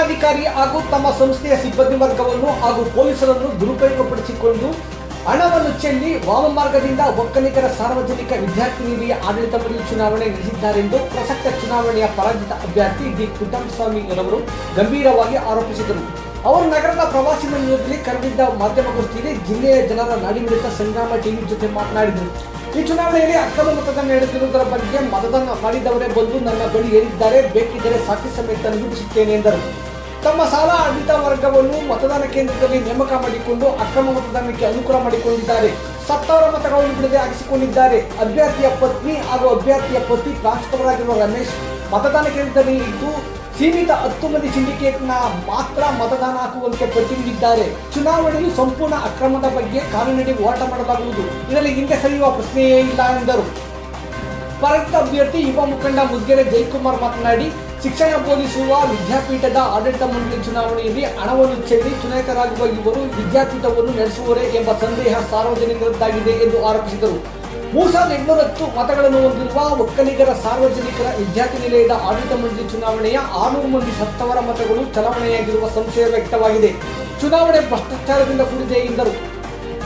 ಚುನಾವಣಾಧಿಕಾರಿ ಹಾಗೂ ತಮ್ಮ ಸಂಸ್ಥೆಯ ಸಿಬ್ಬಂದಿ ವರ್ಗವನ್ನು ಹಾಗೂ ಪೊಲೀಸರನ್ನು ದುರುಪಯೋಗಪಡಿಸಿಕೊಂಡು ಹಣವನ್ನು ಚೆಲ್ಲಿ ವಾಮಮಾರ್ಗದಿಂದ ಒಕ್ಕಲಿಗರ ಸಾರ್ವಜನಿಕ ವಿದ್ಯಾರ್ಥಿ ನಿಲಯ ಆಡಳಿತ ಮಂಡಳಿ ಚುನಾವಣೆ ನಡೆಸಿದ್ದಾರೆಂದು ಪ್ರಸಕ್ತ ಚುನಾವಣೆಯ ಪರಾಜಿತ ಅಭ್ಯರ್ಥಿ ಡಿ ಪುಟ್ಟಸ್ವಾಮಿ ರವರು ಗಂಭೀರವಾಗಿ ಆರೋಪಿಸಿದರು. ಅವರು ನಗರದ ಪ್ರವಾಸಿ ಮಂದಿರದಲ್ಲಿ ಕರೆದಿದ್ದ ಮಾಧ್ಯಮಗೋಷ್ಠಿಯಲ್ಲಿ ಜಿಲ್ಲೆಯ ಜನರ ನಾಡಿಮಿಡಿತ ಸಂಗ್ರಾಮ ಟಿವಿ ಜೊತೆ ಮಾತನಾಡಿದರು. ಈ ಚುನಾವಣೆಯಲ್ಲಿ ಅಕ್ರಮ ಮತದಾನ ನಡೆದಿರುವುದರ ಬಗ್ಗೆ ಮತದಾನ ಮಾಡಿದವರೇ ಬಂದು ನನ್ನ ಬಳಿ ಹೇಳಿದ್ದಾರೆ, ಬೇಕಿದ್ದರೆ ಸಾಕ್ಷಿ ಸಮೇತ ನಿರೂಪಿಸುತ್ತೇನೆ ಎಂದರು. ತಮ್ಮ ಸಾಲ ಆಡಳಿತ ವರ್ಗವನ್ನು ಮತದಾನ ಕೇಂದ್ರದಲ್ಲಿ ನೇಮಕ ಮಾಡಿಕೊಂಡು ಅಕ್ರಮ ಮತದಾನಕ್ಕೆ ಅನುಕೂಲ ಮಾಡಿಕೊಂಡಿದ್ದಾರೆ. ಸತ್ತವರ ಮತಗಳನ್ನು ಬಿಡದೆ ಹಾಕಿಸಿಕೊಂಡಿದ್ದಾರೆ. ಅಭ್ಯರ್ಥಿಯ ಪತ್ನಿ ಹಾಗೂ ಅಭ್ಯರ್ಥಿಯ ಪತಿ ಟ್ರಾನ್ಸ್ಫರ್ ಆಗಿರುವ ರಮೇಶ್ ಮತದಾನ ಕೇಂದ್ರದಲ್ಲಿ ಇದ್ದು ಸೀಮಿತ 10 ಮಂದಿ ಸಿಂಡಿಕೇಟ್ನ ಮಾತ್ರ ಮತದಾನ ಹಾಕುವಂತೆ ಪಟ್ಟಿದ್ದಾರೆ. ಚುನಾವಣೆಯು ಸಂಪೂರ್ಣ ಅಕ್ರಮದ ಬಗ್ಗೆ ಕಾನೂನಿನಡಿ ಹೋರಾಟ ಮಾಡಲಾಗುವುದು, ಇದರಲ್ಲಿ ಹಿಂದೆ ಸರಿಯುವ ಪ್ರಶ್ನೆಯೇ ಇಲ್ಲ ಎಂದರು. ಪರಾಜಿತ ಅಭ್ಯರ್ಥಿ ಯುವ ಮುಖಂಡ ಮುದ್ಗೆರೆ ಜಯಕುಮಾರ್ ಮಾತನಾಡಿ, ಶಿಕ್ಷಣ ಬೋಧಿಸುವ ವಿದ್ಯಾಪೀಠದ ಆಡಳಿತ ಮಂಡಳಿ ಚುನಾವಣೆಯಲ್ಲಿ ಹಣವನ್ನು ಚೆಲ್ಲಿ ಚುನಾಯಿತರಾಗುವ ಇವರು ವಿದ್ಯಾಪೀಠವನ್ನು ನಡೆಸುವರೇ ಎಂಬ ಸಂದೇಹ ಸಾರ್ವಜನಿಕರದ್ದಾಗಿದೆ ಎಂದು ಆರೋಪಿಸಿದರು. 3810 ಮತಗಳನ್ನು ಹೊಂದಿರುವ ಒಕ್ಕಲಿಗರ ಸಾರ್ವಜನಿಕರ ವಿದ್ಯಾರ್ಥಿ ನಿಲಯದ ಆಡಳಿತ ಮಂಡಳಿ ಚುನಾವಣೆಯ 600 ಮಂದಿ ಸತ್ತವರ ಮತಗಳು ಚಲಾವಣೆಯಾಗಿರುವ ಸಂಶಯ ವ್ಯಕ್ತವಾಗಿದೆ. ಚುನಾವಣೆ ಭ್ರಷ್ಟಾಚಾರದಿಂದ ಕೂಡಿದೆ ಎಂದರು.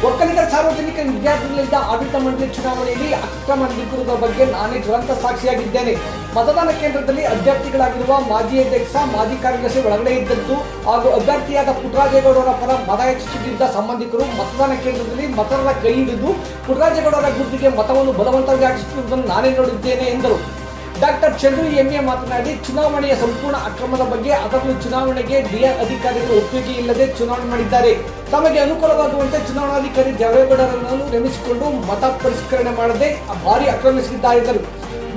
ಒಕ್ಕಲಿಗರ ಸಾರ್ವಜನಿಕ ವಿದ್ಯಾರ್ಥಿ ನಿಲಯದ ಆಡಳಿತ ಮಂಡಳಿ ಚುನಾವಣೆಯಲ್ಲಿ ಅಕ್ರಮ ನಡೆದಿರುವ ಬಗ್ಗೆ ನಾನೇ ಜ್ವಲಂತ ಸಾಕ್ಷಿಯಾಗಿದ್ದೇನೆ. ಮತದಾನ ಕೇಂದ್ರದಲ್ಲಿ ಅಭ್ಯರ್ಥಿಗಳಾಗಿರುವ ಮಾಜಿ ಅಧ್ಯಕ್ಷ, ಮಾಜಿ ಕಾರ್ಯದರ್ಶಿ ಒಳಗಡೆ ಇದ್ದದ್ದು ಹಾಗೂ ಅಭ್ಯರ್ಥಿಯಾದ ಪುಟ್ಟರಾಜೇಗೌಡರ ಪರ ಮತ ಹೆಚ್ಚಿಸುತ್ತಿದ್ದ ಸಂಬಂಧಿಕರು ಮತದಾನ ಕೇಂದ್ರದಲ್ಲಿ ಮತದಾರರ ಕೈ ಹಿಡಿದು ಪುಟ್ಟರಾಜೇಗೌಡರ ಗುರುತಿಗೆ ಮತವನ್ನು ಬಲವಂತವಾಗಿ ಹಾಕಿಸುತ್ತಿರುವುದನ್ನು ನಾನೇ ನೋಡಿದ್ದೇನೆ ಎಂದರು. ಡಾಕ್ಟರ್ ಚಂದ್ರು ಎಮ್ಎ ಮಾತನಾಡಿ, ಚುನಾವಣೆಯ ಸಂಪೂರ್ಣ ಅಕ್ರಮದ ಬಗ್ಗೆ ಅದರಲ್ಲೂ ಚುನಾವಣೆಗೆ ಡಿಆರ್ ಅಧಿಕಾರಿಗಳು ಒಪ್ಪಿಗೆ ಇಲ್ಲದೆ ಚುನಾವಣೆ ಮಾಡಿದ್ದಾರೆ. ತಮಗೆ ಅನುಕೂಲವಾಗುವಂತೆ ಚುನಾವಣಾಧಿಕಾರಿ ದೇವೇಗೌಡರನ್ನು ನೇಮಿಸಿಕೊಂಡು ಮತ ಪರಿಷ್ಕರಣೆ ಮಾಡದೆ ಭಾರಿ ಆಕ್ರಮಿಸಿದ್ದಾರೆ ಎಂದರು.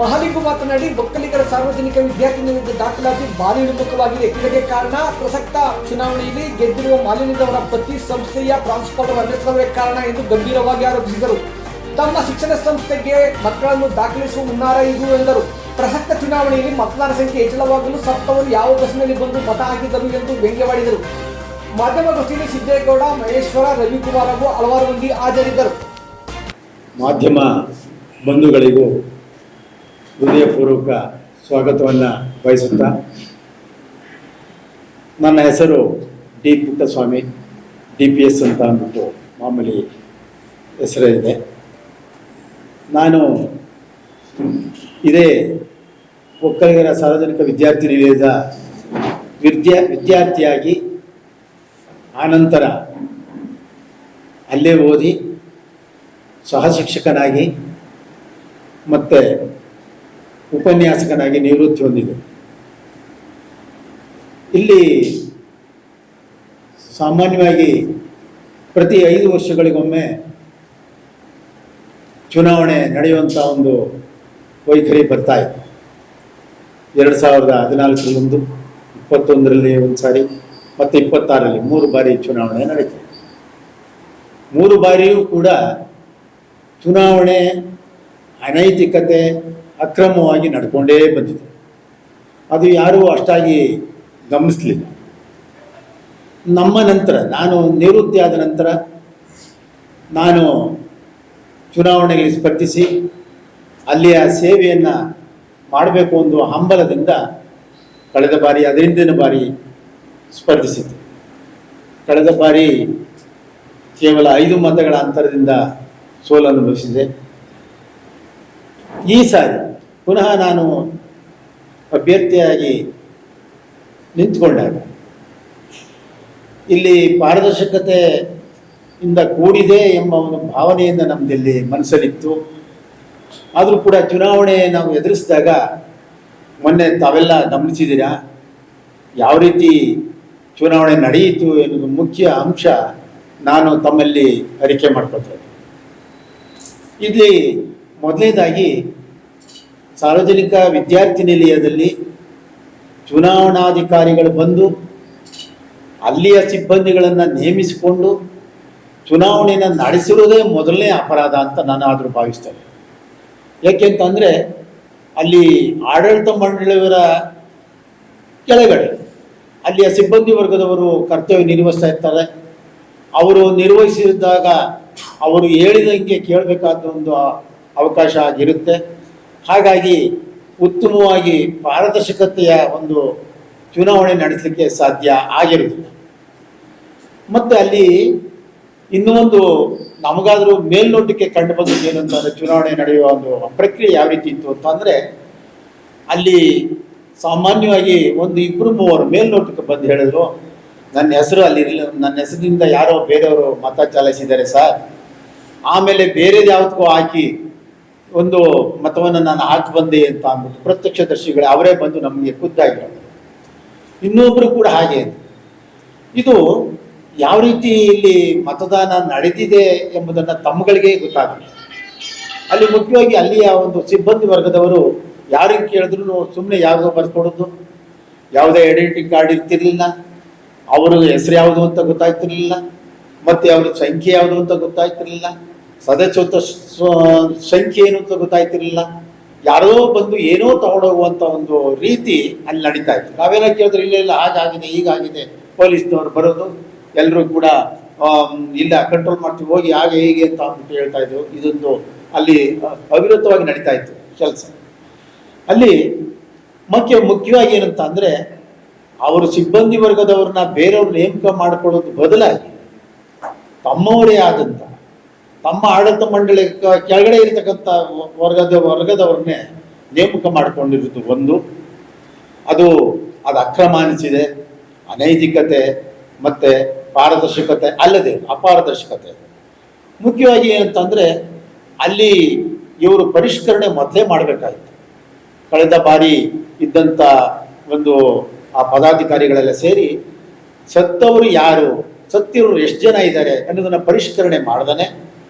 ಮಹಾಲಿಂಗು ಮಾತನಾಡಿ, ಒಕ್ಕಲಿಗರ ಸಾರ್ವಜನಿಕ ವಿದ್ಯಾರ್ಥಿ ನಿಲಯದ ದಾಖಲಾತಿ ಭಾರಿ ಇಳಿಮುಖವಾಗಿದೆ. ಇದಕ್ಕೆ ಕಾರಣ ಪ್ರಸಕ್ತ ಚುನಾವಣೆಯಲ್ಲಿ ಗೆದ್ದಿರುವ ಮಾಲಿನ್ಯದವರ ಪತಿ ಸಂಸ್ಥೆಯ ಪ್ರಾಂಶುಪಾಲರ ರಮೇಶ್ರವರೇ ಕಾರಣ ಎಂದು ಗಂಭೀರವಾಗಿ ಆರೋಪಿಸಿದರು. ತಮ್ಮ ಶಿಕ್ಷಣ ಸಂಸ್ಥೆಗೆ ಮಕ್ಕಳನ್ನು ದಾಖಲಿಸುವ ಹುನ್ನಾರ ಇದು ಎಂದರು. ಪ್ರಸಕ್ತ ಚುನಾವಣೆಯಲ್ಲಿ ಮತದಾರ ಸಂಖ್ಯೆ ಹೆಚ್ಚಳವಾಗಲು ಸತ್ತವರು ಯಾವ ಬಸ್ನಲ್ಲಿ ಬಂದು ಮತ ಹಾಕಿದರು ಎಂದು ವ್ಯಂಗ್ಯವಾಡಿದರು. ಮಾಧ್ಯಮಗೋಷ್ಠಿಯಲ್ಲಿ ಸಿದ್ದೇಗೌಡ, ಮಹೇಶ್ವರ, ರವಿಕುಮಾರ್ ಹಾಗೂ ಹಲವಾರು ಮಂದಿ ಹಾಜರಿದ್ದರು. ಮಾಧ್ಯಮ ಬಂಧುಗಳಿಗೂ ಹೃದಯಪೂರ್ವಕ ಸ್ವಾಗತವನ್ನು ಬಯಸುತ್ತಾ, ನನ್ನ ಹೆಸರು ಡಿ ಪುಟ್ಟಸ್ವಾಮಿ, DPS ಅಂತ ಅಂದ್ಬಿಟ್ಟು ಮಾಮೂಲಿ ಹೆಸರಿದೆ. ನಾನು ಇದೇ ಒಕ್ಕಲಿಗರ ಸಾರ್ವಜನಿಕ ವಿದ್ಯಾರ್ಥಿ ನಿಲಯದ ವಿದ್ಯಾರ್ಥಿಯಾಗಿ ಆನಂತರ ಅಲ್ಲೇ ಓದಿ ಸಹ ಶಿಕ್ಷಕನಾಗಿ ಮತ್ತು ಉಪನ್ಯಾಸಕನಾಗಿ ನಿವೃತ್ತಿ ಹೊಂದಿದೆ. ಇಲ್ಲಿ ಸಾಮಾನ್ಯವಾಗಿ ಪ್ರತಿ 5 ವರ್ಷಗಳಿಗೊಮ್ಮೆ ಚುನಾವಣೆ ನಡೆಯುವಂಥ ಒಂದು ವೈಖರಿ ಬರ್ತಾ ಇದೆ. 2014ರಲ್ಲಿ ಒಂದು, 21ರಲ್ಲಿ ಒಂದು ಸಾರಿ ಮತ್ತು 26ರಲ್ಲಿ 3 ಬಾರಿ ಚುನಾವಣೆ ನಡೀತದೆ. 3 ಬಾರಿಯೂ ಕೂಡ ಚುನಾವಣೆ ಅನೈತಿಕತೆ, ಅಕ್ರಮವಾಗಿ ನಡ್ಕೊಂಡೇ ಬಂದಿದೆ. ಅದು ಯಾರೂ ಅಷ್ಟಾಗಿ ಗಮನಿಸಲಿಲ್ಲ. ನಮ್ಮ ನಂತರ, ನಾನು ನಿವೃತ್ತಿ ಆದ ನಂತರ ನಾನು ಚುನಾವಣೆಯಲ್ಲಿ ಸ್ಪರ್ಧಿಸಿ ಅಲ್ಲಿಯ ಸೇವೆಯನ್ನು ಮಾಡಬೇಕು ಅನ್ನೋ ಹಂಬಲದಿಂದ ಕಳೆದ ಬಾರಿ, ಅದರ ಹಿಂದಿನ ಬಾರಿ ಸ್ಪರ್ಧಿಸಿದ್ದೆ. ಕಳೆದ ಬಾರಿ ಕೇವಲ 5 ಮತಗಳ ಅಂತರದಿಂದ ಸೋಲನುಭವಿಸಿದೆ. ಈ ಸಾರಿ ಪುನಃ ನಾನು ಅಭ್ಯರ್ಥಿಯಾಗಿ ನಿಂತುಕೊಂಡಾಗ ಇಲ್ಲಿ ಪಾರದರ್ಶಕತೆಯಿಂದ ಕೂಡಿದೆ ಎಂಬ ಒಂದು ಭಾವನೆಯಿಂದ ನಮ್ಮದಲ್ಲಿ ಮನಸ್ಸಲ್ಲಿತ್ತು. ಆದರೂ ಕೂಡ ಚುನಾವಣೆ ನಾವು ಎದುರಿಸಿದಾಗ, ಮೊನ್ನೆ ತಾವೆಲ್ಲ ಗಮನಿಸಿದ್ದೀರಾ ಯಾವ ರೀತಿ ಚುನಾವಣೆ ನಡೆಯಿತು ಎನ್ನುವುದು ಮುಖ್ಯ ಅಂಶ ನಾನು ತಮ್ಮಲ್ಲಿ ಅರಿಕೆ ಮಾಡ್ಕೊಳ್ತೇನೆ. ಇಲ್ಲಿ ಮೊದಲನೇದಾಗಿ ಸಾರ್ವಜನಿಕ ವಿದ್ಯಾರ್ಥಿ ನಿಲಯದಲ್ಲಿ ಚುನಾವಣಾಧಿಕಾರಿಗಳು ಬಂದು ಅಲ್ಲಿಯ ಸಿಬ್ಬಂದಿಗಳನ್ನು ನೇಮಿಸಿಕೊಂಡು ಚುನಾವಣೆಯನ್ನು ನಡೆಸಿರುವುದೇ ಮೊದಲನೇ ಅಪರಾಧ ಅಂತ ನಾನು ಆದರೂ ಭಾವಿಸ್ತೇನೆ. ಏಕೆಂತಂದರೆ ಅಲ್ಲಿ ಆಡಳಿತ ಮಂಡಳಿಯವರ ಕೆಳಗಡೆ ಅಲ್ಲಿಯ ಸಿಬ್ಬಂದಿ ವರ್ಗದವರು ಕರ್ತವ್ಯ ನಿರ್ವಹಿಸ್ತಾ ಇರ್ತಾರೆ. ಅವರು ನಿರ್ವಹಿಸಿದಾಗ ಅವರು ಹೇಳಿದಂಗೆ ಕೇಳಬೇಕಾದ ಒಂದು ಅವಕಾಶ ಆಗಿರುತ್ತೆ. ಹಾಗಾಗಿ ಉತ್ತಮವಾಗಿ ಪಾರದರ್ಶಕತೆಯ ಒಂದು ಚುನಾವಣೆ ನಡೆಸಲಿಕ್ಕೆ ಸಾಧ್ಯ ಆಗಿರುವುದಿಲ್ಲ. ಮತ್ತು ಅಲ್ಲಿ ಇನ್ನೂ ಒಂದು ನಮಗಾದರೂ ಮೇಲ್ನೋಟಕ್ಕೆ ಕಂಡು ಬಂದದ್ದು ಏನು ಅಂತಂದರೆ, ಚುನಾವಣೆ ನಡೆಯುವ ಒಂದು ಪ್ರಕ್ರಿಯೆ ಯಾವ ರೀತಿ ಇತ್ತು ಅಂತಂದರೆ, ಅಲ್ಲಿ ಸಾಮಾನ್ಯವಾಗಿ ಒಂದು 2-3 ಮೇಲ್ನೋಟಕ್ಕೆ ಬಂದು ಹೇಳಿದ್ರು, ನನ್ನ ಹೆಸರು ಅಲ್ಲಿ ನನ್ನ ಹೆಸರಿನಿಂದ ಯಾರೋ ಬೇರೆಯವರು ಮತ ಚಲಾಯಿಸಿದ್ದಾರೆ ಸರ್, ಆಮೇಲೆ ಬೇರೆದು ಯಾವುದಕ್ಕೂ ಹಾಕಿ ಒಂದು ಮತವನ್ನು ನಾನು ಹಾಕಿ ಬಂದೆ ಅಂತ ಅಂದ್ಬಿಟ್ಟು ಪ್ರತ್ಯಕ್ಷದರ್ಶಿಗಳು ಅವರೇ ಬಂದು ನಮಗೆ ಖುದ್ದಾಗಿ ಹೇಳಿದ್ರು. ಇನ್ನೊಬ್ಬರು ಕೂಡ ಹಾಗೆ. ಇದು ಯಾವ ರೀತಿ ಇಲ್ಲಿ ಮತದಾನ ನಡೆದಿದೆ ಎಂಬುದನ್ನು ತಮ್ಮಗಳಿಗೆ ಗೊತ್ತಾಗುತ್ತೆ. ಅಲ್ಲಿ ಮುಖ್ಯವಾಗಿ ಅಲ್ಲಿಯ ಒಂದು ಸಿಬ್ಬಂದಿ ವರ್ಗದವರು ಯಾರಿಗೆ ಕೇಳಿದ್ರು ಸುಮ್ಮನೆ ಯಾವುದೋ ಬರ್ಕೊಡೋದು, ಯಾವುದೇ ಐಡೆಂಟಿಟಿ ಕಾರ್ಡ್ ಇರ್ತಿರ್ಲಿಲ್ಲ, ಅವ್ರ ಹೆಸರು ಯಾವುದು ಅಂತ ಗೊತ್ತಾಗ್ತಿರ್ಲಿಲ್ಲ, ಮತ್ತು ಅವ್ರ ಸಂಖ್ಯೆ ಯಾವುದು ಅಂತ ಗೊತ್ತಾಗ್ತಿರ್ಲಿಲ್ಲ, ಸದಸ್ಯತ್ವ ಸಂಖ್ಯೆ ಏನು ಅಂತ ಗೊತ್ತಾಯ್ತಿರ್ಲಿಲ್ಲ. ಯಾರೋ ಬಂದು ಏನೋ ತಗೊಂಡೋಗುವಂಥ ಒಂದು ರೀತಿ ಅಲ್ಲಿ ನಡೀತಾ ಇತ್ತು. ನಾವೇನೋ ಕೇಳಿದ್ರೆ ಇಲ್ಲ ಹಾಗಾಗಿದೆ ಹೀಗಾಗಿದೆ, ಪೊಲೀಸ್ನವ್ರು ಬರೋದು, ಎಲ್ಲರೂ ಕೂಡ ಇಲ್ಲ ಕಂಟ್ರೋಲ್ ಮಾಡ್ತೀವಿ ಹೋಗಿ ಹಾಗೆ ಹೀಗೆ ಅಂತ ಅಂದ್ಬಿಟ್ಟು ಹೇಳ್ತಾ ಇದ್ರು. ಇದೊಂದು ಅಲ್ಲಿ ಅವಿರತವಾಗಿ ನಡೀತಾ ಇತ್ತು ಕೆಲಸ. ಅಲ್ಲಿ ಮುಖ್ಯವಾಗಿ ಏನಂತ ಅಂದರೆ, ಅವರು ಸಿಬ್ಬಂದಿ ವರ್ಗದವ್ರನ್ನ ಬೇರೆಯವ್ರು ನೇಮಕ ಮಾಡಿಕೊಳ್ಳೋದು ಬದಲಾಗಿ ತಮ್ಮವರೇ ಆದಂಥ ತಮ್ಮ ಆಡಳಿತ ಮಂಡಳಿ ಕೆಳಗಡೆ ಇರತಕ್ಕಂಥ ವರ್ಗದವ್ರನ್ನೇ ನೇಮಕ ಮಾಡಿಕೊಂಡಿರೋದು ಒಂದು. ಅದು ಅಕ್ರಮ ಅನಿಸಿದೆ, ಅನೈತಿಕತೆ ಮತ್ತು ಪಾರದರ್ಶಕತೆ ಅಲ್ಲದೆ ಅಪಾರದರ್ಶಕತೆ. ಮುಖ್ಯವಾಗಿ ಏನಂತಂದರೆ, ಅಲ್ಲಿ ಇವರು ಪರಿಷ್ಕರಣೆ ಮೊದಲೇ ಮಾಡಬೇಕಾಗಿತ್ತು. ಕಳೆದ ಬಾರಿ ಇದ್ದಂಥ ಒಂದು ಆ ಪದಾಧಿಕಾರಿಗಳೆಲ್ಲ ಸೇರಿ ಸತ್ತವರು ಯಾರು, ಸತ್ತಿರೋರು ಎಷ್ಟು ಜನ ಇದ್ದಾರೆ ಅನ್ನೋದನ್ನು ಪರಿಷ್ಕರಣೆ ಮಾಡ್ದೇ,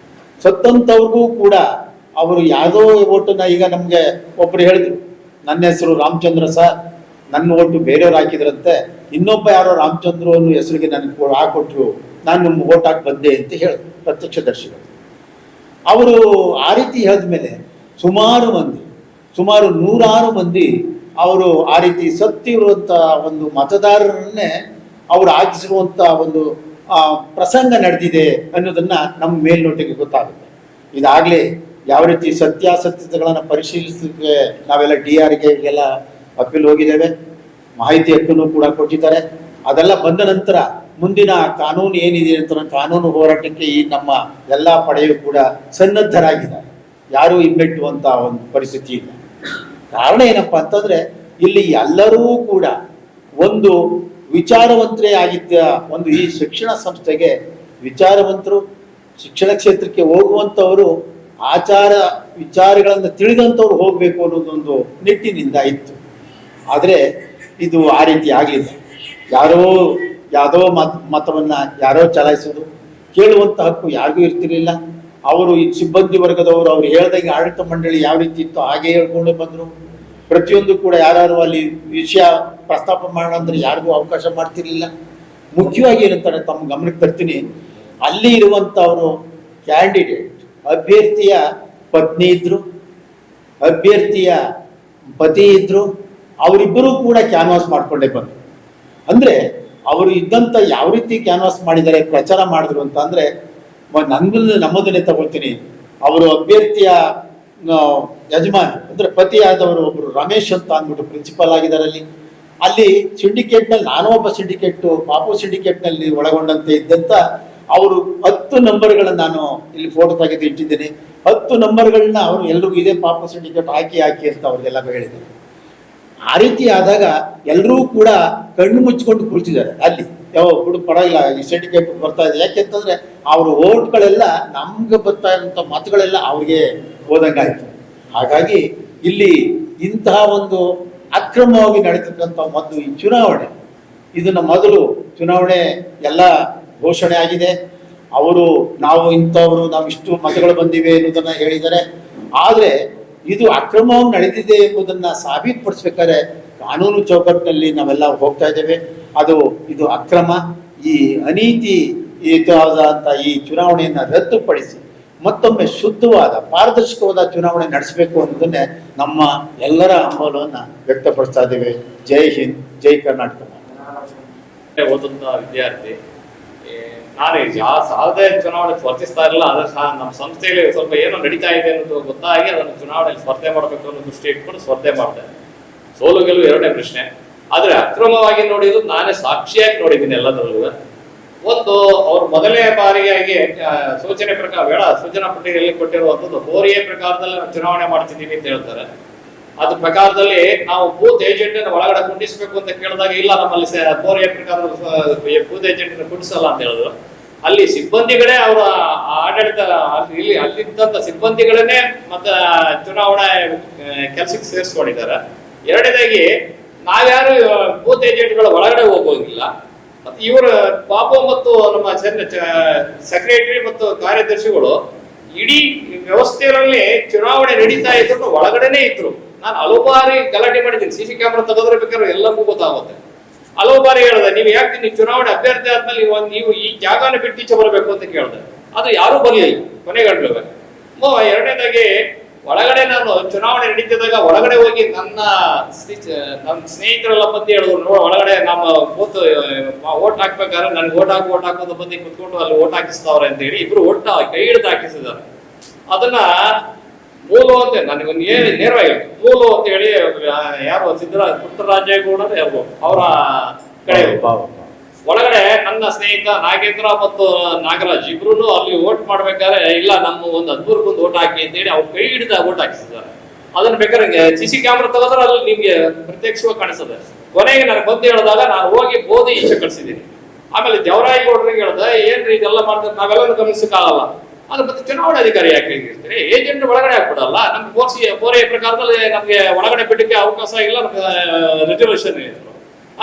ಸತ್ತಂಥವ್ರಿಗೂ ಕೂಡ ಅವರು ಯಾವುದೋ ಓಟನ್ನು, ಈಗ ನಮಗೆ ಒಬ್ಬರು ಹೇಳಿದ್ರು, ನನ್ನ ಹೆಸರು ರಾಮಚಂದ್ರ ಸರ್, ನನ್ನ ಓಟು ಬೇರೆಯವ್ರು ಹಾಕಿದ್ರಂತೆ, ಇನ್ನೊಬ್ಬ ಯಾರೋ ರಾಮಚಂದ್ರ ಅನ್ನೋ ಹೆಸರಿಗೆ ನನಗೆ ಹಾಕೊಟ್ರು, ನಾನು ನಿಮ್ಮ ಓಟ್ ಹಾಕಿ ಬಂದೆ ಅಂತ ಹೇಳಿದ್ರು ಪ್ರತ್ಯಕ್ಷದರ್ಶಿಗಳು. ಅವರು ಆ ರೀತಿ ಹೇಳಿದ ಮೇಲೆ ಸುಮಾರು 100 ಮಂದಿ ಅವರು ಆ ರೀತಿ ಸತ್ತಿರುವಂಥ ಒಂದು ಮತದಾರರನ್ನೇ ಅವರು ಹಾಕಿಸಿರುವಂಥ ಒಂದು ಪ್ರಸಂಗ ನಡೆದಿದೆ ಅನ್ನೋದನ್ನು ನಮ್ಮ ಮೇಲ್ನೋಟಿಗೆ ಗೊತ್ತಾಗುತ್ತೆ. ಇದಾಗಲೇ ಯಾವ ರೀತಿ ಸತ್ಯಾಸತ್ಯತೆಗಳನ್ನು ಪರಿಶೀಲಿಸಲಿಕ್ಕೆ ನಾವೆಲ್ಲ DRಗೆ ಎಲ್ಲ ಅಪೀಲ್ ಹೋಗಿದ್ದೇವೆ, ಮಾಹಿತಿ ಹಕ್ಕನ್ನು ಕೂಡ ಕೊಟ್ಟಿದ್ದಾರೆ. ಅದೆಲ್ಲ ಬಂದ ನಂತರ ಮುಂದಿನ ಕಾನೂನು ಏನಿದೆ ಅಂತ ಕಾನೂನು ಹೋರಾಟಕ್ಕೆ ಈ ನಮ್ಮ ಎಲ್ಲ ಪಡೆಯೂ ಕೂಡ ಸನ್ನದ್ಧರಾಗಿದ್ದಾರೆ. ಯಾರೂ ಹಿಮ್ಮೆಟ್ಟುವಂಥ ಒಂದು ಪರಿಸ್ಥಿತಿ ಇಲ್ಲ. ಕಾರಣ ಏನಪ್ಪ ಅಂತಂದರೆ, ಇಲ್ಲಿ ಎಲ್ಲರೂ ಕೂಡ ಒಂದು ವಿಚಾರವಂತರೇ ಆಗಿದ್ದ ಒಂದು ಈ ಶಿಕ್ಷಣ ಸಂಸ್ಥೆಗೆ ವಿಚಾರವಂತರು, ಶಿಕ್ಷಣ ಕ್ಷೇತ್ರಕ್ಕೆ ಹೋಗುವಂಥವರು, ಆಚಾರ ವಿಚಾರಗಳನ್ನು ತಿಳಿದಂಥವ್ರು ಹೋಗಬೇಕು ಅನ್ನೋದೊಂದು ನಿಟ್ಟಿನಿಂದ ಇತ್ತು. ಆದರೆ ಇದು ಆ ರೀತಿ ಆಗಲಿಲ್ಲ. ಯಾವುದೋ ಮತವನ್ನು ಯಾರೋ ಚಲಾಯಿಸೋದು, ಕೇಳುವಂಥ ಹಕ್ಕು ಯಾರಿಗೂ ಇರ್ತಿರಲಿಲ್ಲ. ಅವರು ಈ ಸಿಬ್ಬಂದಿ ವರ್ಗದವರು ಅವ್ರು ಹೇಳ್ದಂಗೆ ಆಡಳಿತ ಮಂಡಳಿ ಯಾವ ರೀತಿ ಇತ್ತು ಹಾಗೆ ಹೇಳ್ಕೊಂಡು ಬಂದರು. ಪ್ರತಿಯೊಂದು ಕೂಡ ಯಾರು ಅಲ್ಲಿ ವಿಷಯ ಪ್ರಸ್ತಾಪ ಮಾಡೋಂದ್ರೆ ಯಾರಿಗೂ ಅವಕಾಶ ಮಾಡ್ತಿರ್ಲಿಲ್ಲ. ಮುಖ್ಯವಾಗಿ ಏನಂತಾರೆ ತಮ್ಮ ಗಮನಕ್ಕೆ ತರ್ತೀನಿ, ಅಲ್ಲಿ ಇರುವಂಥವರು ಕ್ಯಾಂಡಿಡೇಟ್ ಅಭ್ಯರ್ಥಿಯ ಪತ್ನಿ ಇದ್ದರು, ಅಭ್ಯರ್ಥಿಯ ಪತಿ ಇದ್ದರು, ಅವರಿಬ್ಬರೂ ಕೂಡ ಕ್ಯಾನ್ವಾಸ್ ಮಾಡಿಕೊಂಡೇ ಬಂದರು. ಅಂದರೆ ಅವರು ಇದ್ದಂಥ ಯಾವ ರೀತಿ ಕ್ಯಾನ್ವಾಸ್ ಮಾಡಿದ್ದಾರೆ, ಪ್ರಚಾರ ಮಾಡಿದ್ರು ಅಂತ ಅಂದರೆ, ನಮ್ಮದನ್ನೇ ತಗೊಳ್ತೀನಿ. ಅವರು ಅಭ್ಯರ್ಥಿಯ ಯಜಮಾನ್ ಅಂದರೆ ಪತಿಯಾದವರು ಒಬ್ಬರು ರಮೇಶ್ ಅಂತ ಅಂದ್ಬಿಟ್ಟು ಪ್ರಿನ್ಸಿಪಲ್ ಆಗಿದ್ದಾರೆ. ಅಲ್ಲಿ ಸಿಂಡಿಕೇಟ್ನಲ್ಲಿ ನಾನು ಒಬ್ಬ ಪಾಪು ಸಿಂಡಿಕೇಟ್ನಲ್ಲಿ ಒಳಗೊಂಡಂತೆ ಇದ್ದಂಥ ಅವರು 10 ನಂಬರ್ಗಳನ್ನು ನಾನು ಇಲ್ಲಿ ಫೋಟೋ ತೆಗೆದು ಇಟ್ಟಿದ್ದೇನೆ. 10 ನಂಬರ್ಗಳನ್ನ ಅವರು ಎಲ್ರಿಗೂ ಇದೇ ಪಾಪು ಸಿಂಡಿಕೇಟ್ ಹಾಕಿ ಅಂತ ಅವ್ರಿಗೆಲ್ಲ ಹೇಳಿದ್ದಾರೆ. ಆ ರೀತಿ ಆದಾಗ ಎಲ್ಲರೂ ಕೂಡ ಕಣ್ಣು ಮುಚ್ಕೊಂಡು ಕುಳಿತಿದ್ದಾರೆ. ಅಲ್ಲಿ ಯಾವ ಹುಡುಗ ಪರವಾಗಿಲ್ಲ, ಈ ಸಿಂಡಿಕೇಟ್ ಬರ್ತಾ ಇದೆ. ಯಾಕೆಂತಂದರೆ ಅವ್ರ ಓಟ್ಗಳೆಲ್ಲ ನಮ್ಗೆ ಬರ್ತಾ ಇರುವಂಥ ಮತಗಳೆಲ್ಲ ಅವ್ರಿಗೆ ಹೋದಂಗಾಯ್ತು. ಹಾಗಾಗಿ ಇಲ್ಲಿ ಇಂತಹ ಒಂದು ಅಕ್ರಮವಾಗಿ ನಡೀತಕ್ಕಂಥ ಈ ಚುನಾವಣೆ, ಇದನ್ನು ಮೊದಲು ಚುನಾವಣೆ ಎಲ್ಲ ಘೋಷಣೆ ಆಗಿದೆ. ನಾವು ಇಂಥವರು, ನಾವು ಇಷ್ಟು ಮತಗಳು ಬಂದಿವೆ ಎನ್ನುವುದನ್ನು ಹೇಳಿದ್ದಾರೆ. ಆದರೆ ಇದು ಅಕ್ರಮವಾಗಿ ನಡೆದಿದೆ ಎಂಬುದನ್ನು ಸಾಬೀತುಪಡಿಸ್ಬೇಕಾದ್ರೆ ಕಾನೂನು ಚೌಕಟ್ಟಿನಲ್ಲಿ ನಾವೆಲ್ಲ ಹೋಗ್ತಾ ಇದ್ದೇವೆ. ಇದು ಅಕ್ರಮ, ಈ ಅನೀತಿಯುತವಾದಂಥ ಈ ಚುನಾವಣೆಯನ್ನು ರದ್ದುಪಡಿಸಿ ಮತ್ತೊಮ್ಮೆ ಶುದ್ಧವಾದ ಪಾರದರ್ಶಕವಾದ ಚುನಾವಣೆ ನಡೆಸಬೇಕು ಅನ್ನೋದನ್ನೇ ನಮ್ಮ ಎಲ್ಲರ ಹಂಬಲವನ್ನು ವ್ಯಕ್ತಪಡಿಸ್ತಾ ಇದ್ದೇವೆ. ಜೈ ಹಿಂದ್, ಜೈ ಕರ್ನಾಟಕ. ಓದುವಂಥ ವಿದ್ಯಾರ್ಥಿ ನಾನು ಯಾವುದೇ ಚುನಾವಣೆ ಸ್ಪರ್ಧಿಸ್ತಾ ಇರಲಿಲ್ಲ. ಅದ್ರ ನಮ್ಮ ಸಂಸ್ಥೆಯಲ್ಲಿ ಸ್ವಲ್ಪ ಏನೋ ನಡೀತಾ ಇದೆ ಅನ್ನೋದು ಗೊತ್ತಾಗಿ ಅದನ್ನು ಚುನಾವಣೆಯಲ್ಲಿ ಸ್ಪರ್ಧೆ ಮಾಡಬೇಕು ಅನ್ನೋ ದೃಷ್ಟಿ ಇಟ್ಕೊಂಡು ಸ್ಪರ್ಧೆ ಮಾಡಿದೆ. ಸೋಲು ಗೆಲುವು ಎರಡನೇ ಪ್ರಶ್ನೆ. ಆದ್ರೆ ಅಕ್ರಮವಾಗಿ ನೋಡಿದ್ರು ನಾನೇ ಸಾಕ್ಷಿಯಾಗಿ ನೋಡಿದ್ದೀನಿ ಎಲ್ಲದರಲ್ಲೂ. ಒಂದು ಅವ್ರು ಮೊದಲನೇ ಬಾರಿಯಾಗಿ ಸೂಚನೆ ಪ್ರಕಾರ ಸೂಚನಾ ಪಟ್ಟಿಯಲ್ಲಿ ಕೊಟ್ಟಿರುವಂತದ್ದು ಹೋರಿಯ ಪ್ರಕಾರದಲ್ಲಿ ನಾವು ಚುನಾವಣೆ ಮಾಡ್ತಿದ್ದೀವಿ ಅಂತ ಹೇಳ್ತಾರೆ. ಅದ್ರ ಪ್ರಕಾರದಲ್ಲಿ ನಾವು ಬೂತ್ ಏಜೆಂಟ್ ಒಳಗಡೆ ಕುಂಡಿಸ್ಬೇಕು ಅಂತ ಕೇಳಿದಾಗ ಇಲ್ಲ, ನಮ್ಮಲ್ಲಿ ಹೋರಿಯ ಪ್ರಕಾರದ ಬೂತ್ ಏಜೆಂಟ್ ಕುಂಡಿಸಲ್ಲ ಅಂತ ಹೇಳಿದ್ರು. ಅಲ್ಲಿ ಸಿಬ್ಬಂದಿಗಳೇ ಅವರ ಆಡಳಿತ ಅಲ್ಲಿದ್ದಂತ ಸಿಬ್ಬಂದಿಗಳನ್ನೇ ಮತ್ತೆ ಚುನಾವಣಾ ಕೆಲಸಕ್ಕೆ ಸೇರಿಸ್ಕೊಂಡಿದ್ದಾರೆ. ಎರಡನೇದಾಗಿ ನಾವ್ಯಾರು ಬೂತ್ ಏಜೆಂಟ್ಗಳ ಒಳಗಡೆ ಹೋಗೋಗಿಲ್ಲ. ಮತ್ತೆ ಇವರು ಬಾಬು ಮತ್ತು ನಮ್ಮ ಸೆಕ್ರೆಟರಿ ಮತ್ತು ಕಾರ್ಯದರ್ಶಿಗಳು ಇಡೀ ವ್ಯವಸ್ಥೆಯಲ್ಲಿ ಚುನಾವಣೆ ನಡೀತಾ ಇದ್ರು ಒಳಗಡೆನೆ ಇದ್ರು. ನಾನು ಹಲವು ಬಾರಿ ಗಲಾಟೆ ಮಾಡಿದ್ದೀನಿ, ಸಿಸಿ ಕ್ಯಾಮ್ರಾ ತೆಗೆದ್ರೆ ಬೇಕಾದ್ರೆ ಎಲ್ಲರಿಗೂ ಗೊತ್ತಾಗುತ್ತೆ. ಹಲವು ಬಾರಿ ಹೇಳಿದೆ, ನೀವು ಯಾಕೆ ನೀವು ಚುನಾವಣೆ ಅಭ್ಯರ್ಥಿ ಆದ್ಮೇಲೆ ನೀವು ಈ ಜಾಗನ ಬಿಟ್ಟು ಈಚೆ ಬರಬೇಕು ಅಂತ ಕೇಳಿದೆ. ಅದು ಯಾರೂ ಬರಲಿಲ್ಲ ಕೊನೆಗಂಡ್ಲು. ಎರಡನೇದಾಗಿ ಒಳಗಡೆ ನಾನು ಚುನಾವಣೆ ನಡೀತಿದ್ದಾಗ ಒಳಗಡೆ ಹೋಗಿ ನನ್ನ ಸ್ನೇಹಿತರೆಲ್ಲ ಬಂದು ಹೇಳಿದ್ರು, ಒಳಗಡೆ ನಮ್ಮ ಬೂತ್ ಓಟ್ ಹಾಕ್ಬೇಕಾದ್ರೆ ನನ್ಗೆ ಓಟ್ ಹಾಕೋದು ಬಂದು ಕುತ್ಕೊಂಡು ಅಲ್ಲಿ ಓಟ್ ಹಾಕಿಸ್ತಾವ್ರೆ ಅಂತ ಹೇಳಿ ಇಬ್ರು ಕೈ ಹಿಡಿದು ಹಾಕಿಸಿದ್ದಾರೆ. ಅದನ್ನ ಮೂಲು ಅಂತ ನನಗೆ ನೇರವಾಗಿ ಮೂಲು ಅಂತ ಹೇಳಿ ಯಾರು ಪುಟ್ಟರಾಜೇಗೌಡರು ಯಾರು ಅವರ ಕಡೆ ಒಳಗಡೆ ನನ್ನ ಸ್ನೇಹಿತ ನಾಗೇಂದ್ರ ಮತ್ತು ನಾಗರಾಜ್ ಇಬ್ರು ಅಲ್ಲಿ ಓಟ್ ಮಾಡ್ಬೇಕಾದ್ರೆ ಇಲ್ಲ ನಮ್ಮ ಒಂದು 13 ಓಟ್ ಹಾಕಿ ಅಂತ ಹೇಳಿ ಅವ್ರು ಕೈ ಹಿಡಿದ ಓಟ್ ಹಾಕಿಸಿದ್ದಾರೆ. ಅದನ್ನ ಬೇಕಾದ್ರೆ ಸಿಸಿ ಕ್ಯಾಮ್ರಾ ತೆಗೆದ್ರೆ ಅಲ್ಲಿ ನಿಮ್ಗೆ ಪ್ರತ್ಯಕ್ಷವಾಗಿ ಕಾಣಿಸ್ತದೆ. ಕೊನೆಗೆ ನನಗೆ ಬಂದು ಹೇಳಿದಾಗ ನಾನು ಹೋಗಿ ಬೋಧಿ ಈಚೆ ಕಳಿಸಿದ್ದೀನಿ. ಆಮೇಲೆ ದೇವರಾಯಗೌಡರಿಗೆ ಹೇಳ್ದೆ, ಏನ್ರಿ ಇದೆಲ್ಲ ಮಾಡ್ತಾರೆ, ನಾವೆಲ್ಲರೂ ಗಮನಿಸಕ್ಕಾಗಲ್ಲ. ಅದ್ರ ಮತ್ತೆ ಚುನಾವಣಾ ಅಧಿಕಾರಿ ಯಾಕೆ ಇರ್ತೀರಿ, ಏಜೆಂಟ್ ಒಳಗಡೆ ಹಾಕ್ಬಿಡಲ್ಲ. ನಮ್ಗೆ ಕೋರೆಯ ಪ್ರಕಾರದಲ್ಲಿ ನಮ್ಗೆ ಒಳಗಡೆ ಬಿಡಕ್ಕೆ ಅವಕಾಶ ಇಲ್ಲ, ನಮ್ಗೆ ರೆಸರ್ವೇಶನ್ ಇದ್ರು.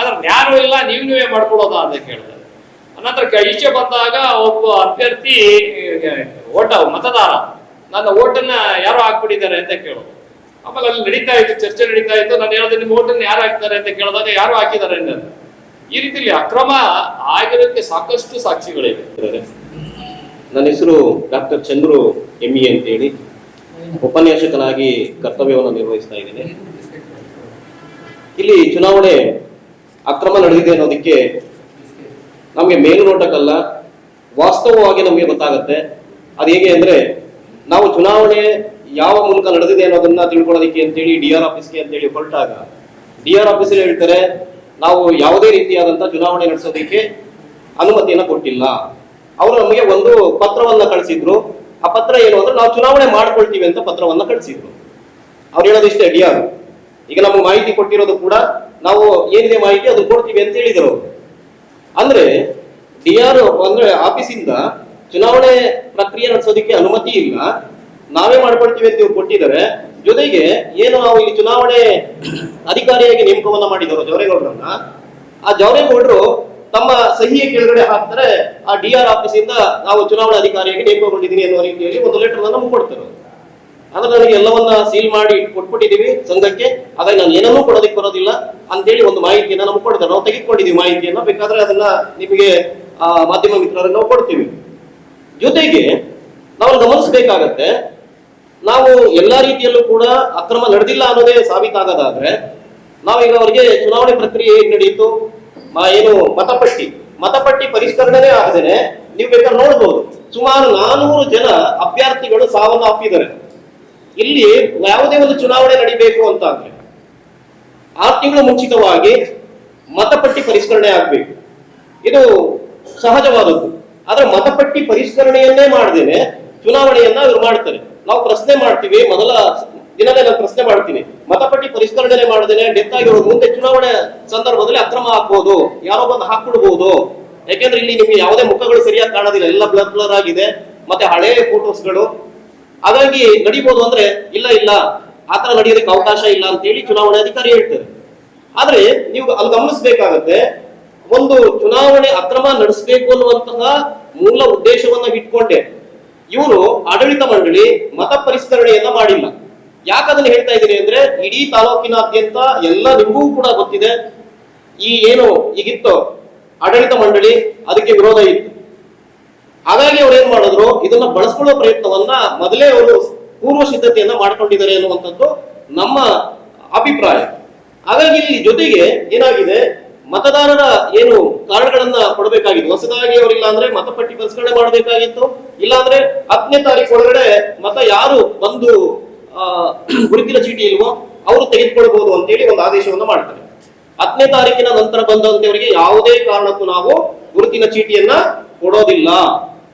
ಅದ್ರ ಜ್ಞಾನ ಇಲ್ಲ, ನೀವೇ ಮಾಡ್ಕೊಡೋದಾ ಅಂತ ಕೇಳಿದೆ. ಅನಂತರ ಈಚೆ ಬಂದಾಗ ಒಬ್ಬ ಅಭ್ಯರ್ಥಿ ಮತದಾರ ನನ್ನ ಓಟನ್ನ ಯಾರು ಹಾಕ್ಬಿಟ್ಟಿದ್ದಾರೆ ಅಂತ ಕೇಳೋದು. ಆಮೇಲೆ ಅಲ್ಲಿ ನಡೀತಾ ಇತ್ತು, ಚರ್ಚೆ ನಡೀತಾ ಇತ್ತು. ನಾನು ಹೇಳಿದೆ, ನಿಮ್ಮ ಓಟನ್ನ ಯಾರು ಹಾಕ್ತಾರೆ ಅಂತ ಕೇಳಿದಾಗ ಯಾರು ಹಾಕಿದ್ದಾರೆ ಅಂತ. ಈ ರೀತಿಯಲ್ಲಿ ಅಕ್ರಮ ಆಗಿರೋದಕ್ಕೆ ಸಾಕಷ್ಟು ಸಾಕ್ಷಿಗಳಿವೆ. ನನ್ನ ಹೆಸರು ಡಾಕ್ಟರ್ ಚಂದ್ರು ME ಅಂತೇಳಿ ಉಪನ್ಯಾಸಕನಾಗಿ ಕರ್ತವ್ಯವನ್ನು ನಿರ್ವಹಿಸ್ತಾ ಇದ್ದೇನೆ. ಇಲ್ಲಿ ಚುನಾವಣೆ ಅಕ್ರಮ ನಡೆದಿದೆ ಅನ್ನೋದಕ್ಕೆ ನಮಗೆ ಮೇಲುನೋಟಕ್ಕಲ್ಲ, ವಾಸ್ತವವಾಗಿ ನಮಗೆ ಗೊತ್ತಾಗತ್ತೆ. ಅದು ಹೇಗೆ ಅಂದ್ರೆ, ನಾವು ಚುನಾವಣೆ ಯಾವ ಮೂಲಕ ನಡೆದಿದೆ ಅನ್ನೋದನ್ನ ತಿಳ್ಕೊಳ್ಳೋದಕ್ಕೆ ಅಂತೇಳಿ DR ಆಫೀಸ್ಗೆ ಅಂತೇಳಿ ಹೊರಟಾಗ DR ಆಫೀಸಲ್ಲಿ ಹೇಳ್ತಾರೆ, ನಾವು ಯಾವುದೇ ರೀತಿಯಾದಂತ ಚುನಾವಣೆ ನಡೆಸೋದಕ್ಕೆ ಅನುಮತಿಯನ್ನ ಕೊಟ್ಟಿಲ್ಲ. ಅವರು ನಮಗೆ ಒಂದು ಪತ್ರವನ್ನ ಕಳಿಸಿದ್ರು. ಆ ಪತ್ರ ಏನು ಅಂದ್ರೆ, ನಾವು ಚುನಾವಣೆ ಮಾಡ್ಕೊಳ್ತೀವಿ ಅಂತ ಪತ್ರವನ್ನ ಕಳಿಸಿದ್ರು. ಅವ್ರು ಹೇಳೋದಿಷ್ಟೇ, DR ಈಗ ನಮ್ಗೆ ಮಾಹಿತಿ ಕೊಟ್ಟಿರೋದು ಕೂಡ ನಾವು ಏನಿದೆ ಮಾಹಿತಿ ಅದು ಕೊಡ್ತೀವಿ ಅಂತ ಹೇಳಿದ್ರು. ಅಂದ್ರೆ DR ಅಂದ್ರೆ ಆಫೀಸಿಂದ ಚುನಾವಣೆ ಪ್ರಕ್ರಿಯೆ ನಡೆಸೋದಕ್ಕೆ ಅನುಮತಿ ಇಲ್ಲ, ನಾವೇ ಮಾಡ್ಕೊಳ್ತೀವಿ ಅಂತ ಇವ್ರು ಕೊಟ್ಟಿದ್ದಾರೆ. ಜೊತೆಗೆ ಏನು ನಾವು ಇಲ್ಲಿ ಚುನಾವಣೆ ಅಧಿಕಾರಿಯಾಗಿ ನೇಮಕವನ್ನ ಮಾಡಿದರು ಜವರೇಗೌಡರನ್ನ, ಆ ಜವರೇಗೌಡರು ತಮ್ಮ ಸಹಿಯ ಕೆಳಗಡೆ ಹಾಕ್ತಾರೆ, ಆ DR ಆಫೀಸಿಂದ ನಾವು ಚುನಾವಣಾ ಅಧಿಕಾರಿಯಾಗಿ ನೇಮಕಗೊಂಡಿದ್ದೀನಿ ಅನ್ನೋ ರೀತಿಯಲ್ಲಿ ಒಂದು ಲೆಟರ್ ನಮ್ಗೆ ಕೊಡ್ತಾರೆ. ಅಂದ್ರೆ ನನಗೆ ಎಲ್ಲವನ್ನ ಸೀಲ್ ಮಾಡಿ ಕೊಟ್ಬಿಟ್ಟಿದೀವಿ ಸಂಘಕ್ಕೆ, ಹಾಗಾಗಿ ನಾನು ಏನನ್ನೂ ಕೊಡೋದಕ್ಕೆ ಬರೋದಿಲ್ಲ ಅಂತೇಳಿ ಒಂದು ಮಾಹಿತಿಯನ್ನ ನಮ್ಗೆ ಕೊಡ್ತಾರೆ. ನಾವು ತೆಗೆದುಕೊಂಡಿದೀವಿ ಮಾಹಿತಿಯನ್ನ, ಬೇಕಾದ್ರೆ ಅದನ್ನ ನಿಮಗೆ ಮಾಧ್ಯಮ ಮಿತ್ರರನ್ನು ನಾವು ಕೊಡ್ತೀವಿ. ಜೊತೆಗೆ ನಾವು ಗಮನಿಸಬೇಕಾಗತ್ತೆ, ನಾವು ಎಲ್ಲಾ ರೀತಿಯಲ್ಲೂ ಕೂಡ ಅಕ್ರಮ ನಡೆದಿಲ್ಲ ಅನ್ನೋದೇ ಸಾಬೀತಾಗದಾದ್ರೆ, ನಾವೀಗ ಅವರಿಗೆ ಚುನಾವಣೆ ಪ್ರಕ್ರಿಯೆ ಹೇಗೆ ನಡೆಯಿತು, ಏನು ಮತಪಟ್ಟಿ ಪರಿಷ್ಕರಣೆ ಆಗದೇನೆ ನೀವು ಬೇಕಾದ್ರೆ ನೋಡ್ಬೋದು, ಸುಮಾರು 400 ಜನ ಅಭ್ಯರ್ಥಿಗಳು ಸಾವನ್ನ ಅಪ್ಪಿದ್ದಾರೆ. ಇಲ್ಲಿ ಯಾವುದೇ ಒಂದು ಚುನಾವಣೆ ನಡಿಬೇಕು ಅಂತ ಅಂದ್ರೆ 6 ತಿಂಗಳು ಮುಂಚಿತವಾಗಿ ಮತಪಟ್ಟಿ ಪರಿಷ್ಕರಣೆ ಆಗ್ಬೇಕು, ಇದು ಸಹಜವಾದದ್ದು. ಆದ್ರೆ ಮತಪಟ್ಟಿ ಪರಿಷ್ಕರಣೆಯನ್ನೇ ಮಾಡದೇನೆ ಚುನಾವಣೆಯನ್ನ ಇವ್ರು ಮಾಡ್ತಾರೆ. ನಾವು ಪ್ರಶ್ನೆ ಮಾಡ್ತೀವಿ, ಮೊದಲ ದಿನನೇ ನಾನು ಪ್ರಶ್ನೆ ಮಾಡ್ತೀನಿ, ಮತಪಟ್ಟಿ ಪರಿಷ್ಕರಣೆ ಮಾಡದೇನೆ ಡೆತ್ ಆಗಿರೋದು ಮುಂದೆ ಚುನಾವಣೆ ಸಂದರ್ಭದಲ್ಲಿ ಅಕ್ರಮ ಆಗ್ಬೋದು, ಯಾರೋ ಬಂದು ಹಾಕ್ಬಿಡ್ಬಹುದು. ಯಾಕೆಂದ್ರೆ ಇಲ್ಲಿ ನಿಮ್ಗೆ ಯಾವುದೇ ಮುಖಗಳು ಸರಿಯಾಗಿ ಕಾಣೋದಿಲ್ಲ, ಎಲ್ಲ ಬ್ಲರ್ ಆಗಿದೆ, ಮತ್ತೆ ಹಳೆ ಫೋಟೋಸ್ಗಳು. ಹಾಗಾಗಿ ನಡಿಬಹುದು ಅಂದ್ರೆ ಇಲ್ಲ ಆತರ ನಡೆಯೋದಕ್ಕೆ ಅವಕಾಶ ಇಲ್ಲ ಅಂತ ಹೇಳಿ ಚುನಾವಣೆ ಅಧಿಕಾರಿ ಹೇಳ್ತಾರೆ. ಆದ್ರೆ ನೀವು ಅಲ್ಲಿ ಗಮನಿಸಬೇಕಾಗತ್ತೆ, ಒಂದು ಚುನಾವಣೆ ಅಕ್ರಮ ನಡೆಸಬೇಕು ಅನ್ನುವಂತಹ ಮೂಲ ಉದ್ದೇಶವನ್ನ ಇಟ್ಕೊಂಡೆ ಇವರು ಆಡಳಿತ ಮಂಡಳಿ ಮತ ಪರಿಷ್ಕರಣೆಯನ್ನ ಮಾಡಿಲ್ಲ. ಯಾಕದನ್ನ ಹೇಳ್ತಾ ಇದ್ದೀನಿ ಅಂದ್ರೆ, ಇಡೀ ತಾಲೂಕಿನಾದ್ಯಂತ ಎಲ್ಲ ನಿಮಗೂ ಕೂಡ ಗೊತ್ತಿದೆ, ಈ ಏನು ಈಗಿತ್ತು ಆಡಳಿತ ಮಂಡಳಿ ಅದಕ್ಕೆ ವಿರೋಧ ಇತ್ತು. ಹಾಗಾಗಿ ಅವ್ರು ಏನ್ ಮಾಡಿದ್ರು, ಇದನ್ನ ಬಳಸ್ಕೊಳ್ಳೋ ಪ್ರಯತ್ನವನ್ನ ಮೊದಲೇ ಅವರು ಪೂರ್ವ ಸಿದ್ಧತೆಯನ್ನ ಮಾಡ್ಕೊಂಡಿದ್ದಾರೆ ಅನ್ನುವಂಥದ್ದು ನಮ್ಮ ಅಭಿಪ್ರಾಯ. ಹಾಗಾಗಿ ಇಲ್ಲಿ ಜೊತೆಗೆ ಏನಾಗಿದೆ, ಮತದಾರರ ಏನು ಕಾರ್ಡ್ಗಳನ್ನ ಕೊಡಬೇಕಾಗಿತ್ತು ಹೊಸದಾಗಿ, ಅವರಿಲ್ಲ ಅಂದ್ರೆ ಮತಪಟ್ಟಿ ಪರಿಷ್ಕರಣೆ ಮಾಡಬೇಕಾಗಿತ್ತು. ಇಲ್ಲಾಂದ್ರೆ 10ನೇ ತಾರೀಕು ಒಳಗಡೆ ಮತ ಯಾರು ಬಂದು ಗುರುತಿನ ಚೀಟಿ ಇಲ್ವೋ ಅವರು ತೆಗೆದುಕೊಳ್ಬಹುದು ಅಂತೇಳಿ ಒಂದು ಆದೇಶವನ್ನು ಮಾಡ್ತಾರೆ. 10ನೇ ತಾರೀಕಿನ ನಂತರ ಬಂದಂತವರಿಗೆ ಯಾವುದೇ ಕಾರಣಕ್ಕೂ ನಾವು ಗುರುತಿನ ಚೀಟಿಯನ್ನ ಕೊಡೋದಿಲ್ಲ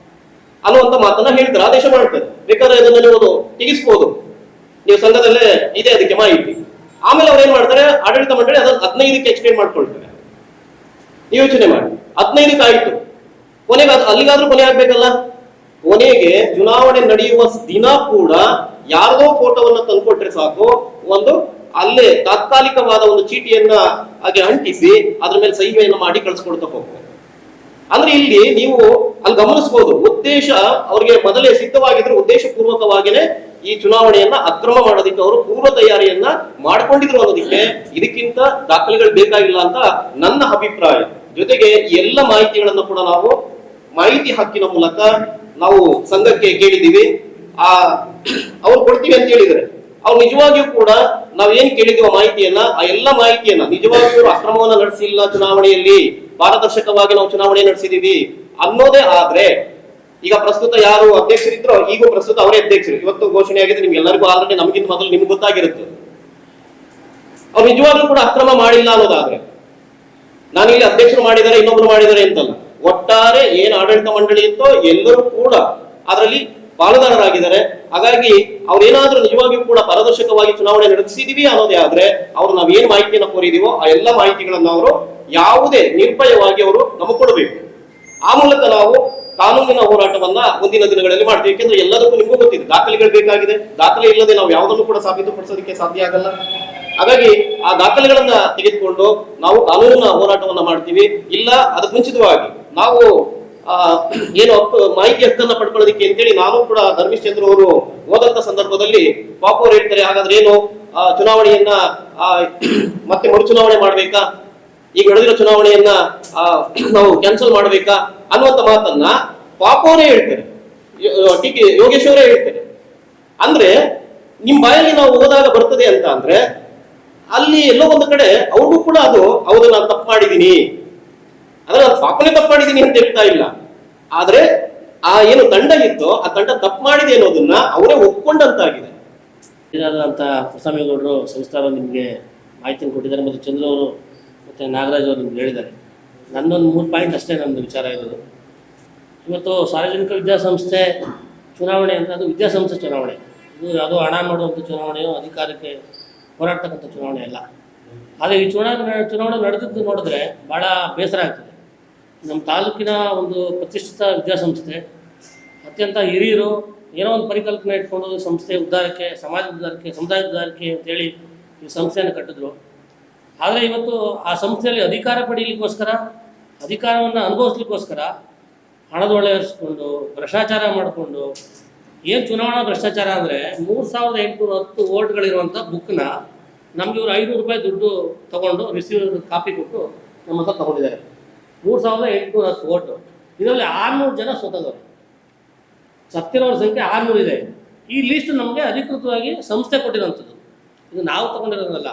ಅನ್ನುವಂತ ಮಾತನ್ನ ಹೇಳ್ತಾರೆ, ಆದೇಶ ಮಾಡ್ತಾರೆ. ಬೇಕಾದ್ರೆ ಅದನ್ನ ನೀವು ತೆಗಿಸ್ಬೋದು, ನೀವು ಸಂಘದಲ್ಲೇ ಇದೆ ಅದಕ್ಕೆ ಮಾಹಿತಿ. ಆಮೇಲೆ ಅವ್ರು ಏನ್ ಮಾಡ್ತಾರೆ, ಆಡಳಿತ ಮಂಡಳಿ ಅದನ್ನ 15ಕ್ಕೆ ಎಕ್ಸ್ಟೆಂಡ್ ಮಾಡ್ಕೊಳ್ತಾರೆ. ಯೋಚನೆ ಮಾಡಿ, 15ಕ್ಕೆ ಆಯ್ತು, ಕೊನೆಗೆ ಅಲ್ಲಿಗಾದ್ರೂ ಕೊನೆ ಆಗ್ಬೇಕಲ್ಲ. ಕೊನೆಗೆ ಚುನಾವಣೆ ನಡೆಯುವ ದಿನ ಕೂಡ ಯಾರದೋ ಫೋಟೋವನ್ನ ತಂದ್ಕೊಟ್ರೆ ಸಾಕು, ಒಂದು ಅಲ್ಲೇ ತಾತ್ಕಾಲಿಕವಾದ ಒಂದು ಚೀಟಿಯನ್ನ ಹಾಗೆ ಅಂಟಿಸಿ ಅದ್ರ ಮೇಲೆ ಸಹಿಯನ್ನು ಮಾಡಿ ಕಳ್ಸಿಕೊಡ್ತಾ ಹೋಗ್ತಾರೆ. ಅಂದ್ರೆ ಇಲ್ಲಿ ನೀವು ಅಲ್ಲಿ ಗಮನಿಸಬಹುದು, ಉದ್ದೇಶ ಅವ್ರಿಗೆ ಮೊದಲೇ ಸಿದ್ಧವಾಗಿದ್ರು, ಉದ್ದೇಶ ಪೂರ್ವಕವಾಗಿನೇ ಈ ಚುನಾವಣೆಯನ್ನ ಅಕ್ರಮ ಮಾಡೋದಕ್ಕೆ ಅವರು ಪೂರ್ವ ತಯಾರಿಯನ್ನ ಮಾಡ್ಕೊಂಡಿದ್ರು ಅನ್ನೋದಕ್ಕೆ ಇದಕ್ಕಿಂತ ದಾಖಲೆಗಳು ಬೇಕಾಗಿಲ್ಲ ಅಂತ ನನ್ನ ಅಭಿಪ್ರಾಯ. ಜೊತೆಗೆ ಎಲ್ಲ ಮಾಹಿತಿಗಳನ್ನು ಕೂಡ ನಾವು ಮಾಹಿತಿ ಹಕ್ಕಿನ ಮೂಲಕ ನಾವು ಸಂಘಕ್ಕೆ ಕೇಳಿದ್ದೀವಿ. ಅವ್ರು ಕೊಡ್ತೀವಿ ಅಂತ ಹೇಳಿದ್ರೆ ಅವ್ರು ನಿಜವಾಗಿಯೂ ಕೂಡ ನಾವ್ ಏನ್ ಕೇಳಿದೀವ ಮಾಹಿತಿಯನ್ನ, ಆ ಎಲ್ಲ ಮಾಹಿತಿಯನ್ನ ನಿಜವಾಗಿಯೂ ಅಕ್ರಮವನ್ನ ನಡೆಸಿಲ್ಲ, ಚುನಾವಣೆಯಲ್ಲಿ ಪಾರದರ್ಶಕವಾಗಿ ನಾವು ಚುನಾವಣೆ ನಡೆಸಿದೀವಿ ಅನ್ನೋದೇ ಆದ್ರೆ, ಈಗ ಪ್ರಸ್ತುತ ಯಾರು ಅಧ್ಯಕ್ಷರಿದ್ರೋ ಈಗೂ ಪ್ರಸ್ತುತ ಅವರೇ ಅಧ್ಯಕ್ಷರು, ಇವತ್ತು ಘೋಷಣೆ ಆಗಿದೆ, ನಿಮ್ಗೆ ಎಲ್ಲರಿಗೂ ಆಲ್ರೆಡಿ ನಮಗಿಂತ ಮೊದಲು ನಿಮ್ಗೆ ಗೊತ್ತಾಗಿರುತ್ತೆ. ಅವ್ರು ನಿಜವಾಗ್ಲೂ ಕೂಡ ಅಕ್ರಮ ಮಾಡಿಲ್ಲ ಅನ್ನೋದಾದ್ರೆ, ನಾನಿಲ್ಲಿ ಅಧ್ಯಕ್ಷರು ಮಾಡಿದ್ದಾರೆ ಇನ್ನೊಬ್ರು ಮಾಡಿದ್ದಾರೆ ಅಂತಲ್ಲ, ಒಟ್ಟಾರೆ ಏನ್ ಆಡಳಿತ ಮಂಡಳಿ ಇತ್ತೋ ಎಲ್ಲರೂ ಕೂಡ ಅದರಲ್ಲಿ ಪಾಲುದಾರರಾಗಿದ್ದಾರೆ. ಹಾಗಾಗಿ ಅವ್ರೇನಾದ್ರೂ ನಿಜವಾಗಿಯೂ ಕೂಡ ಪಾರದರ್ಶಕವಾಗಿ ಚುನಾವಣೆ ನಡೆಸಿದೀವಿ ಅನ್ನೋದೇ ಆದ್ರೆ, ಅವ್ರು ನಾವ್ ಏನ್ ಮಾಹಿತಿಯನ್ನು ಕೋರಿದೀವೋ ಆ ಎಲ್ಲ ಮಾಹಿತಿಗಳನ್ನ ಅವರು ಯಾವುದೇ ನಿರ್ಭಯವಾಗಿ ಅವರು ನಮಗೆ ಕೊಡಬೇಕು. ಆ ಮೂಲಕ ನಾವು ಕಾನೂನಿನ ಹೋರಾಟವನ್ನ ಮುಂದಿನ ದಿನಗಳಲ್ಲಿ ಮಾಡ್ತೀವಿ. ಯಾಕೆಂದ್ರೆ ಎಲ್ಲದಕ್ಕೂ ನಿಮಗೂ ಗೊತ್ತಿದೆ, ದಾಖಲೆಗಳು ಬೇಕಾಗಿದೆ. ದಾಖಲೆ ಇಲ್ಲದೆ ನಾವು ಯಾವುದನ್ನು ಕೂಡ ಸಾಬೀತುಪಡಿಸೋದಕ್ಕೆ ಸಾಧ್ಯ ಆಗಲ್ಲ. ಹಾಗಾಗಿ ಆ ದಾಖಲೆಗಳನ್ನ ತೆಗೆದುಕೊಂಡು ನಾವು ಕಾನೂನಿನ ಹೋರಾಟವನ್ನ ಮಾಡ್ತೀವಿ. ಇಲ್ಲ ಅದಕ್ಕೆ ಮುಂಚಿತವಾಗಿ ನಾವು ಏನು ಮಾಹಿತಿ ಹಕ್ಕನ್ನ ಪಡ್ಕೊಳ್ಳೋದಕ್ಕೆ ಅಂತೇಳಿ ನಾನು ಕೂಡ ಧರ್ಮೇಶ್ ಚಂದ್ರ ಅವರು ಹೋದಂತ ಸಂದರ್ಭದಲ್ಲಿ ಪಾಪ ಅವ್ರು ಹೇಳ್ತಾರೆ, ಹಾಗಾದ್ರೆ ಏನು ಚುನಾವಣೆಯನ್ನ ಮತ್ತೆ ಮರುಚುನಾವಣೆ ಮಾಡ್ಬೇಕಾ, ಈಗ ನಡೆದಿರೋ ಚುನಾವಣೆಯನ್ನ ನಾವು ಕ್ಯಾನ್ಸಲ್ ಮಾಡ್ಬೇಕಾ ಅನ್ನುವಂತ ಮಾತನ್ನ ಪಾಪ ಅವರೇ ಹೇಳ್ತಾರೆ, ಯೋಗೇಶ್ ಅವರೇ ಹೇಳ್ತಾರೆ. ಅಂದ್ರೆ ನಿಮ್ ಬಾಯಲ್ಲಿ ನಾವು ಹೋದಾಗ ಬರ್ತದೆ ಅಂತ ಅಂದ್ರೆ ಅಲ್ಲಿ ಎಲ್ಲೋ ಒಂದು ಕಡೆ ಅವ್ರಿಗೂ ಕೂಡ ಅದು ಹೌದು ನಾನು ತಪ್ಪು ಮಾಡಿದೀನಿ, ಅದ್ರ ಪಾಪನೇ ತಪ್ಪು ಮಾಡಿದೀನಿ ಅಂತ ಹೇಳ್ತಾ ಇಲ್ಲ. ಆದ್ರೆ ಆ ಏನು ತಂಡ ಇತ್ತು ಆ ತಂಡ ತಪ್ಪು ಮಾಡಿದೆ ಅನ್ನೋದನ್ನ ಅವರೇ ಒಪ್ಕೊಂಡಂತಾಗಿದೆ. ಅಂತ ಕುಸ್ವಾಮಿಗೌಡರು ಸಂಸ್ಥಾನ ನಿಮಗೆ ಮಾಹಿತಿಯನ್ನು ಕೊಟ್ಟಿದ್ದಾರೆ, ಮತ್ತು ಚಂದ್ರ ಅವರು ಮತ್ತು ನಾಗರಾಜ್ ಅವರು ನಿಮ್ಗೆ ಹೇಳಿದ್ದಾರೆ. ನನ್ನೊಂದು 3 ಪಾಯಿಂಟ್ ಅಷ್ಟೇ ನಮ್ಮದು ವಿಚಾರ ಇರೋದು. ಇವತ್ತು ಸಾರ್ವಜನಿಕ ವಿದ್ಯಾಸಂಸ್ಥೆ ಚುನಾವಣೆ ಅಂತ, ಅದು ವಿದ್ಯಾಸಂಸ್ಥೆ ಚುನಾವಣೆ, ಇದು ಯಾವುದೋ ಹಣ ಮಾಡುವಂಥ ಚುನಾವಣೆಯೋ ಅಧಿಕಾರಕ್ಕೆ ಹೋರಾಡ್ತಕ್ಕಂಥ ಚುನಾವಣೆ ಅಲ್ಲ. ಆದರೆ ಈ ಚುನಾವಣೆ ನಡೆದಿದ್ದು ನೋಡಿದ್ರೆ ಭಾಳ ಬೇಸರ ಆಗ್ತದೆ. ನಮ್ಮ ತಾಲೂಕಿನ ಒಂದು ಪ್ರತಿಷ್ಠಿತ ವಿದ್ಯಾಸಂಸ್ಥೆ, ಅತ್ಯಂತ ಹಿರಿಯರು ಏನೋ ಒಂದು ಪರಿಕಲ್ಪನೆ ಇಟ್ಕೊಂಡು ಸಂಸ್ಥೆ ಉದ್ಧಾರಕ್ಕೆ, ಸಮಾಜ ಉದ್ಧಾರಕ್ಕೆ, ಸಮುದಾಯ ಉದ್ಧಾರಕ್ಕೆ ಅಂತೇಳಿ ಈ ಸಂಸ್ಥೆಯನ್ನು ಕಟ್ಟಿದ್ರು. ಆದರೆ ಇವತ್ತು ಆ ಸಂಸ್ಥೆಯಲ್ಲಿ ಅಧಿಕಾರ ಪಡೀಲಿಕ್ಕೋಸ್ಕರ, ಅಧಿಕಾರವನ್ನು ಅನುಭವಿಸ್ಲಿಕ್ಕೋಸ್ಕರ ಹಣದೊಳೆ ಹರಿಸ್ಕೊಂಡು ಭ್ರಷ್ಟಾಚಾರ ಮಾಡಿಕೊಂಡು, ಏನು ಚುನಾವಣಾ ಭ್ರಷ್ಟಾಚಾರ ಅಂದರೆ 3810 ವೋಟ್ಗಳಿರುವಂಥ ಬುಕ್ನ ನಮಗೆ ಇವರು 500 ರೂಪಾಯಿ ದುಡ್ಡು ತೊಗೊಂಡು ರಿಸೀವ್ ಕಾಪಿ ಕೊಟ್ಟು ನಮ್ಮ ಹತ್ರ ತೊಗೊಂಡಿದ್ದಾರೆ. 3810 ವೋಟು, ಇದರಲ್ಲಿ 600 ಜನ ಸೋತದವರು, ಸತ್ತಿರೋರ ಸಂಖ್ಯೆ 600 ಇದೆ. ಈ ಲೀಸ್ಟ್ ನಮಗೆ ಅಧಿಕೃತವಾಗಿ ಸಂಸ್ಥೆ ಕೊಟ್ಟಿರೋಂಥದ್ದು, ಇದು ನಾವು ತೊಗೊಂಡಿರೋದಲ್ಲ,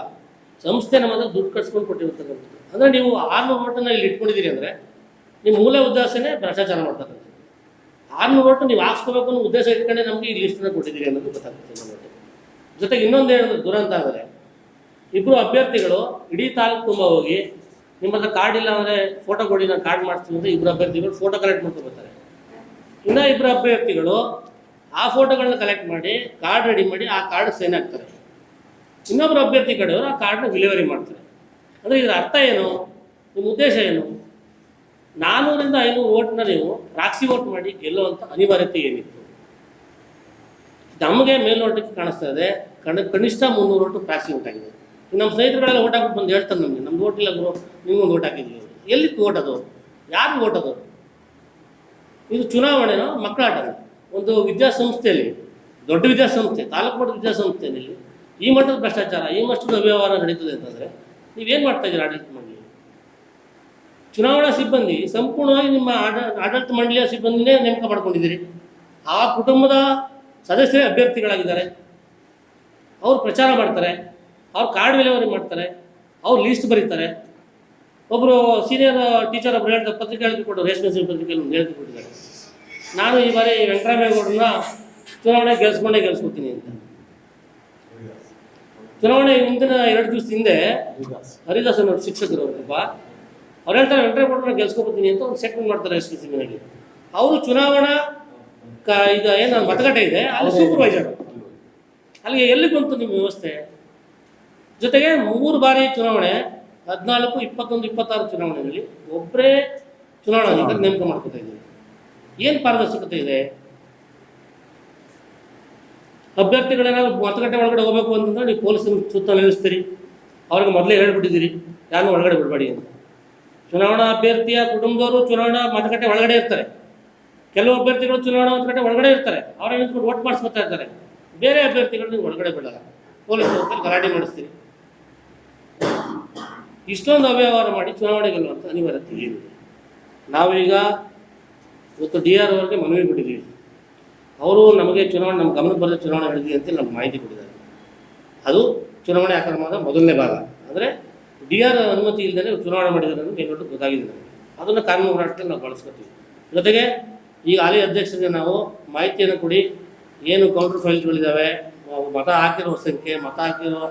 ಸಂಸ್ಥೆ ನಮ್ಮ ಹತ್ರ ದುಡ್ಡು ಕಟ್ಸ್ಕೊಂಡು ಕೊಟ್ಟಿರ್ತಕ್ಕಂಥದ್ದು. ಅಂದರೆ ನೀವು 600 ವೋಟನ್ನು ಇಲ್ಲಿ ಇಟ್ಕೊಂಡಿದ್ದೀರಿ ಅಂದರೆ ನಿಮ್ಮ ಮೂಲ ಉದ್ದೇಶನೇ ಭ್ರಷ್ಟಾಚಾರ ಮಾಡ್ತಕ್ಕಂಥದ್ದು. 600 ವೋಟು ನೀವು ಹಾಕ್ಸ್ಕೋಬೇಕು ಅನ್ನೋ ಉದ್ದೇಶ ಇಟ್ಕೊಂಡೆ ನಮಗೆ ಈ ಲೀಸ್ಟನ್ನು ಕೊಟ್ಟಿದ್ದೀರಿ ಅನ್ನೋದು ಗೊತ್ತಾಗ್ತದೆ ನಮಗೆ. ಜೊತೆಗೆ ಇನ್ನೊಂದು ಹೇಳಿದ್ರೆ ದುರಂತ ಅಂದರೆ, ಇಬ್ಬರು ಅಭ್ಯರ್ಥಿಗಳು ಇಡೀ ತಾಲೂಕು ತುಂಬ ಹೋಗಿ ನಿಮ್ಮ ಹತ್ರ ಕಾರ್ಡ್ ಇಲ್ಲ ಅಂದರೆ ಫೋಟೋ ಕೊಡಿ ನಾನು ಕಾರ್ಡ್ ಮಾಡಿಸ್ತೀನಿ ಅಂತ ಇಬ್ಬರು ಅಭ್ಯರ್ಥಿಗಳು ಫೋಟೋ ಕಲೆಕ್ಟ್ ಮಾಡ್ಕೊಳ್ತಾರೆ. ಇನ್ನೂ ಇಬ್ಬರು ಅಭ್ಯರ್ಥಿಗಳು ಆ ಫೋಟೋಗಳನ್ನ ಕಲೆಕ್ಟ್ ಮಾಡಿ ಕಾರ್ಡ್ ರೆಡಿ ಮಾಡಿ ಆ ಕಾರ್ಡ್ ಸೈನ್ ಹಾಕ್ತಾರೆ. ಇನ್ನೊಬ್ಬರು ಅಭ್ಯರ್ಥಿ ಕಡೆಯವರು ಆ ಕಾರ್ಡ್ನ ಡೆಲಿವರಿ ಮಾಡ್ತಾರೆ. ಅಂದರೆ ಇದರ ಅರ್ಥ ಏನು, ನಿಮ್ಮ ಉದ್ದೇಶ ಏನು? 400ರಿಂದ 500 ವೋಟ್ನ ನೀವು ಪ್ರಾಕ್ಸಿ ವೋಟ್ ಮಾಡಿ ಗೆಲ್ಲುವಂಥ ಅನಿವಾರ್ಯತೆ ಏನಿತ್ತು? ನಮಗೆ ಮೇಲ್ನೋಟಕ್ಕೆ ಕಾಣಿಸ್ತಾ ಇದೆ ಕನಿಷ್ಠ 300 ವೋಟು ಪ್ರಾಕ್ಸಿ ವೋಟ್ ಆಗಿದೆ. ನಮ್ಮ ಸ್ನೇಹಿತರುಗಳೆಲ್ಲ ಓಟ್ ಹಾಕ್ಬಿಟ್ಟು ಬಂದು ಹೇಳ್ತಾರೆ ನಮಗೆ, ನಮ್ದು ಓಟ್ ಇಲ್ಲ ಗುರು, ನಿಮ್ಗೊಂದು ಓಟ್ ಹಾಕಿದ್ವಿ. ಎಲ್ಲಿತ್ತು ಓಟ್ ಅದು? ಯಾರು ಓಟ್ ಅದು? ಇದು ಚುನಾವಣೆನೋ ಮಕ್ಕಳಾಟನೋ? ಒಂದು ವಿದ್ಯಾಸಂಸ್ಥೆಯಲ್ಲಿ, ದೊಡ್ಡ ವಿದ್ಯಾಸಂಸ್ಥೆ, ತಾಲೂಕು ಮಟ್ಟದ ವಿದ್ಯಾಸಂಸ್ಥೆಯಲ್ಲಿ ಈ ಮಟ್ಟದ ಭ್ರಷ್ಟಾಚಾರ, ಈ ಮಟ್ಟದ ಅವ್ಯವಹಾರ ನಡೀತದೆ ಅಂತಂದರೆ ನೀವೇನು ಮಾಡ್ತಾ ಇದ್ದೀರಾ ಆಡಳಿತ ಮಂಡಳಿ? ಚುನಾವಣಾ ಸಿಬ್ಬಂದಿ ಸಂಪೂರ್ಣವಾಗಿ ನಿಮ್ಮ ಆಡಳಿತ ಮಂಡಳಿಯ ಸಿಬ್ಬಂದಿನೇ ನೇಮಕ ಮಾಡ್ಕೊಂಡಿದ್ದೀರಿ. ಆ ಕುಟುಂಬದ ಸದಸ್ಯರೇ ಅಭ್ಯರ್ಥಿಗಳಾಗಿದ್ದಾರೆ. ಅವರು ಪ್ರಚಾರ ಮಾಡ್ತಾರೆ, ಅವ್ರು ಕಾರ್ಡ್ ವಿಲೇವಾರಿ ಮಾಡ್ತಾರೆ, ಅವ್ರು ಲೀಸ್ಟ್ ಬರೀತಾರೆ. ಒಬ್ಬರು ಸೀನಿಯರ್ ಟೀಚರ್ ಒಬ್ಬರು ಹೇಳ್ತಾರೆ, ಪತ್ರಿಕೆ ಹೇಳಿಕೊಟ್ಟು ರೇಷ್ಮೆ ಸಿಂಗ್ ಪತ್ರಿಕೆಯಲ್ಲಿ ಒಂದು ಹೇಳಿಕೆ ಕೊಟ್ಟಿದ್ದಾರೆ, ನಾನು ಈ ಬಾರಿ ವೆಂಕಟರಾಮೇಗೌಡರನ್ನ ಚುನಾವಣೆ ಗೆಲ್ಸ್ಕೊತೀನಿ ಅಂತ. ಚುನಾವಣೆ ಹಿಂದಿನ 2 ದಿವಸ ಹಿಂದೆ ಹರಿದಾಸ್ ಅನ್ನೋರು ಶಿಕ್ಷಕರು ಒಬ್ಬ ಅವ್ರು ಹೇಳ್ತಾರೆ ವೆಂಕಟೇಗೌಡರನ್ನ ಗೆಲ್ಸ್ಕೊಬತ್ತೀನಿ ಅಂತ ಒಂದು ಸೆಟ್ಮೆಂಟ್ ಮಾಡ್ತಾರೆ SPC ಮನೆಯಲ್ಲಿ. ಅವರು ಚುನಾವಣಾ ಈಗ ಏನು ಮತಗಟ್ಟೆ ಇದೆ ಅಲ್ಲಿ ಸೂಪರ್ವೈಸರ್, ಅಲ್ಲಿಗೆ ಎಲ್ಲಿ ಬಂತು ನಿಮ್ಮ ವ್ಯವಸ್ಥೆ? ಜೊತೆಗೆ 3 ಬಾರಿ ಚುನಾವಣೆ 14, 21, 26 ಚುನಾವಣೆಯಲ್ಲಿ ಒಬ್ಬರೇ ಚುನಾವಣಾಧಿಕಾರಿ ನೇಮಕ ಮಾಡ್ಕೊತಾ ಇದ್ದೀವಿ. ಏನು ಪಾರದರ್ಶಕತೆ ಇದೆ? ಅಭ್ಯರ್ಥಿಗಳೇನಾದ್ರು ಮತಗಟ್ಟೆ ಒಳಗಡೆ ಹೋಗಬೇಕು ಅಂತಂದ್ರೆ ನೀವು ಪೊಲೀಸರು ಸುತ್ತ ನಿಲ್ಲಿಸ್ತೀರಿ, ಅವ್ರಿಗೆ ಮೊದಲೇ ಹೇಳ್ಬಿಟ್ಟಿದ್ದೀರಿ ಯಾರು ಒಳಗಡೆ ಬಿಡಬೇಡಿ ಅಂತ. ಚುನಾವಣಾ ಅಭ್ಯರ್ಥಿಯ ಕುಟುಂಬದವರು ಚುನಾವಣಾ ಮತಗಟ್ಟೆ ಒಳಗಡೆ ಇರ್ತಾರೆ, ಕೆಲವು ಅಭ್ಯರ್ಥಿಗಳು ಚುನಾವಣಾ ಮತಗಟ್ಟೆ ಒಳಗಡೆ ಇರ್ತಾರೆ, ಅವರ ನಿಂತ್ಕೊಂಡು ವೋಟ್ ಮಾಡಿಸ್ಕೊತಾ ಇರ್ತಾರೆ. ಬೇರೆ ಅಭ್ಯರ್ಥಿಗಳು ನೀವು ಒಳಗಡೆ ಬಿಡಲ್ಲ, ಪೊಲೀಸ್ ಗಲಾಟೆ ಮಾಡಿಸ್ತೀರಿ. ಇಷ್ಟೊಂದು ಅವ್ಯವಹಾರ ಮಾಡಿ ಚುನಾವಣೆ ಗೆಲ್ಲುವಂಥ ಅನಿವಾರ್ಯತೆ ಇದೆ. ನಾವೀಗ ಇವತ್ತು DR ಅವರಿಗೆ ಮನವಿ ಕೊಟ್ಟಿದ್ದೀವಿ. ಅವರು ನಮಗೆ ಚುನಾವಣೆ ನಮ್ಮ ಗಮನಕ್ಕೆ ಬರೆದ ಚುನಾವಣೆ ನಡೆದಿದೆ ಅಂತ ನಮ್ಗೆ ಮಾಹಿತಿ ಕೊಟ್ಟಿದ್ದಾರೆ. ಅದು ಚುನಾವಣೆ ಅಕ್ರಮದ ಮೊದಲನೇ ಭಾಗ. ಅಂದರೆ DR ಅನುಮತಿ ಇಲ್ಲದೆ ಚುನಾವಣೆ ಮಾಡಿದ್ದಾರೆ ಅನ್ನೋದು ಮೇಲ್ನೋಟ ಗೊತ್ತಾಗಿದೆ ನಮಗೆ. ಅದನ್ನು ಕಾನೂನು ಹೋರಾಟದಲ್ಲಿ ನಾವು ಬಳಸ್ಕೊತೀವಿ. ಜೊತೆಗೆ ಈಗ ಹಾಲಿ ಅಧ್ಯಕ್ಷರಿಗೆ ನಾವು ಮಾಹಿತಿಯನ್ನು ಕೊಡಿ, ಏನು ಕೌಂಟರ್ ಫೈಲ್ಗಳಿದ್ದಾವೆ, ಮತ ಹಾಕಿರೋ ಸಂಖ್ಯೆ, ಮತ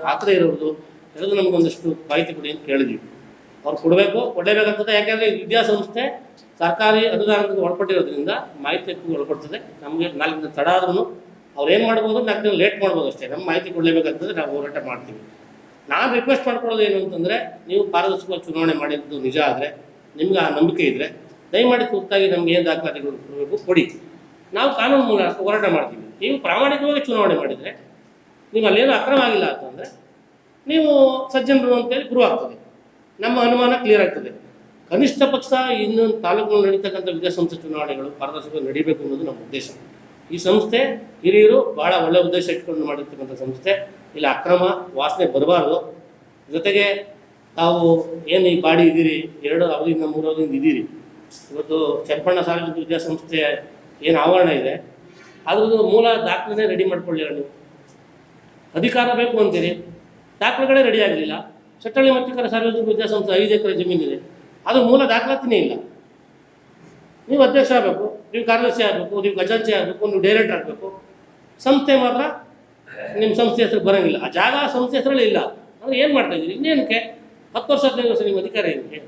ಹಾಕದೇ ಇರೋದು ಎಲ್ಲದು ನಮಗೊಂದಷ್ಟು ಮಾಹಿತಿ ಕೊಡಿ ಅಂತ ಕೇಳಿದ್ವಿ. ಅವ್ರು ಕೊಡಲೇಬೇಕಾಗ್ತದೆ. ಯಾಕೆಂದರೆ ವಿದ್ಯಾಸಂಸ್ಥೆ ಸರ್ಕಾರಿ ಅನುದಾನಕ್ಕೆ ಒಳಪಟ್ಟಿರೋದ್ರಿಂದ ಮಾಹಿತಿ ಒಳಪಡ್ತದೆ. ನಮಗೆ 4 ದಿನ ತಡ ಆದ್ರೂ ಅವ್ರು ಏನು ಮಾಡ್ಬೋದು, 4 ದಿನ ಲೇಟ್ ಮಾಡ್ಬೋದು ಅಷ್ಟೇ. ನಮ್ಮ ಮಾಹಿತಿ ಕೊಡಲೇಬೇಕಾಗ್ತದೆ, ನಾವು ಹೋರಾಟ ಮಾಡ್ತೀವಿ. ನಾನು ರಿಕ್ವೆಸ್ಟ್ ಮಾಡ್ಕೊಳ್ಳೋದು ಏನು ಅಂತಂದರೆ, ನೀವು ಪಾರದರ್ಶಕವಾಗಿ ಚುನಾವಣೆ ಮಾಡಿದ್ದು ನಿಜ ಆದರೆ, ನಿಮ್ಗೆ ಆ ನಂಬಿಕೆ ಇದ್ದರೆ ದಯಮಾಡಿ ತುರ್ತಾಗಿ ನಮ್ಗೆ ಏನು ದಾಖಲಾತಿಗಳು ಕೊಡಬೇಕು ಕೊಡಿ, ನಾವು ಕಾನೂನು ಮೂಲಕ ಹೋರಾಟ ಮಾಡ್ತೀವಿ. ನೀವು ಪ್ರಾಮಾಣಿಕವಾಗಿ ಚುನಾವಣೆ ಮಾಡಿದರೆ, ನೀವು ಅಲ್ಲೇನೂ ಅಕ್ರಮ ಆಗಿಲ್ಲ ಅಂತಂದರೆ ನೀವು ಸಜ್ಜನರು ಅಂತೇಳಿ ಪ್ರೂವ್ ಆಗ್ತದೆ, ನಮ್ಮ ಅನುಮಾನ ಕ್ಲಿಯರ್ ಆಗ್ತದೆ. ಕನಿಷ್ಠ ಪಕ್ಷ ಇನ್ನೊಂದು ತಾಲೂಕಿನಲ್ಲಿ ನಡೀತಕ್ಕಂಥ ವಿದ್ಯಾಸಂಸ್ಥೆ ಚುನಾವಣೆಗಳು ಪಾರದರ್ಶಕವಾಗಿ ನಡೀಬೇಕು ಅನ್ನೋದು ನಮ್ಮ ಉದ್ದೇಶ. ಈ ಸಂಸ್ಥೆ ಹಿರಿಯರು ಭಾಳ ಒಳ್ಳೆಯ ಉದ್ದೇಶ ಇಟ್ಕೊಂಡು ಮಾಡಿರ್ತಕ್ಕಂಥ ಸಂಸ್ಥೆ. ಇಲ್ಲಿ ಅಕ್ರಮ ವಾಸನೆ ಬರಬಾರ್ದು. ಜೊತೆಗೆ ತಾವು ಏನು ಈ ಬಾಡಿ ಇದ್ದೀರಿ, 2 ಅವಧಿಯಿಂದ 3 ಅವಧಿಯಿಂದ ಇದ್ದೀರಿ. ಇವತ್ತು ಚನ್ನಪಣ್ಣ ಸಾರ್ವಜನಿಕ ವಿದ್ಯಾಸಂಸ್ಥೆ ಏನು ಆವರಣ ಇದೆ ಅದ್ರದ್ದು ಮೂಲ ದಾಖಲೆ ರೆಡಿ ಮಾಡ್ಕೊಳ್ಳಿಲ್ಲ. ನೀವು ಅಧಿಕಾರ ಬೇಕು ಅಂತೀರಿ, ದಾಖಲೆಗಳೇ ರೆಡಿ ಆಗಲಿಲ್ಲ. ಚಟ್ಟಳ್ಳಿ ಮತ್ತಿತರ ಸಾರ್ವಜನಿಕ ವಿದ್ಯಾಸಂಸ್ಥೆ 5 ಎಕರೆ ಜಮೀನಿದೆ, ಅದು ಮೂಲ ದಾಖಲಾತಿನೇ ಇಲ್ಲ. ನೀವು ಅಧ್ಯಕ್ಷ ಆಗಬೇಕು, ನೀವು ಕಾರ್ಯದರ್ಶಿ ಆಗಬೇಕು, ನೀವು ಖಜಾಂಚಿ ಆಗಬೇಕು, ನೀವು ಡೈರೆಕ್ಟರ್ ಆಗಬೇಕು, ಸಂಸ್ಥೆ ಮಾತ್ರ ನಿಮ್ಮ ಸಂಸ್ಥೆ ಹೆಸರು ಬರೋಂಗಿಲ್ಲ. ಆ ಜಾಗ ಸಂಸ್ಥೆ ಹೆಸರಲ್ಲಿ ಇಲ್ಲ ಅಂದರೆ ಏನು ಮಾಡ್ತಾ ಇದ್ದೀರಿ? ಇನ್ನೇನಕ್ಕೆ 10 ವರ್ಷ 15 ವರ್ಷ ನಿಮ್ಮ ಅಧಿಕಾರ ಏನಕ್ಕೆ?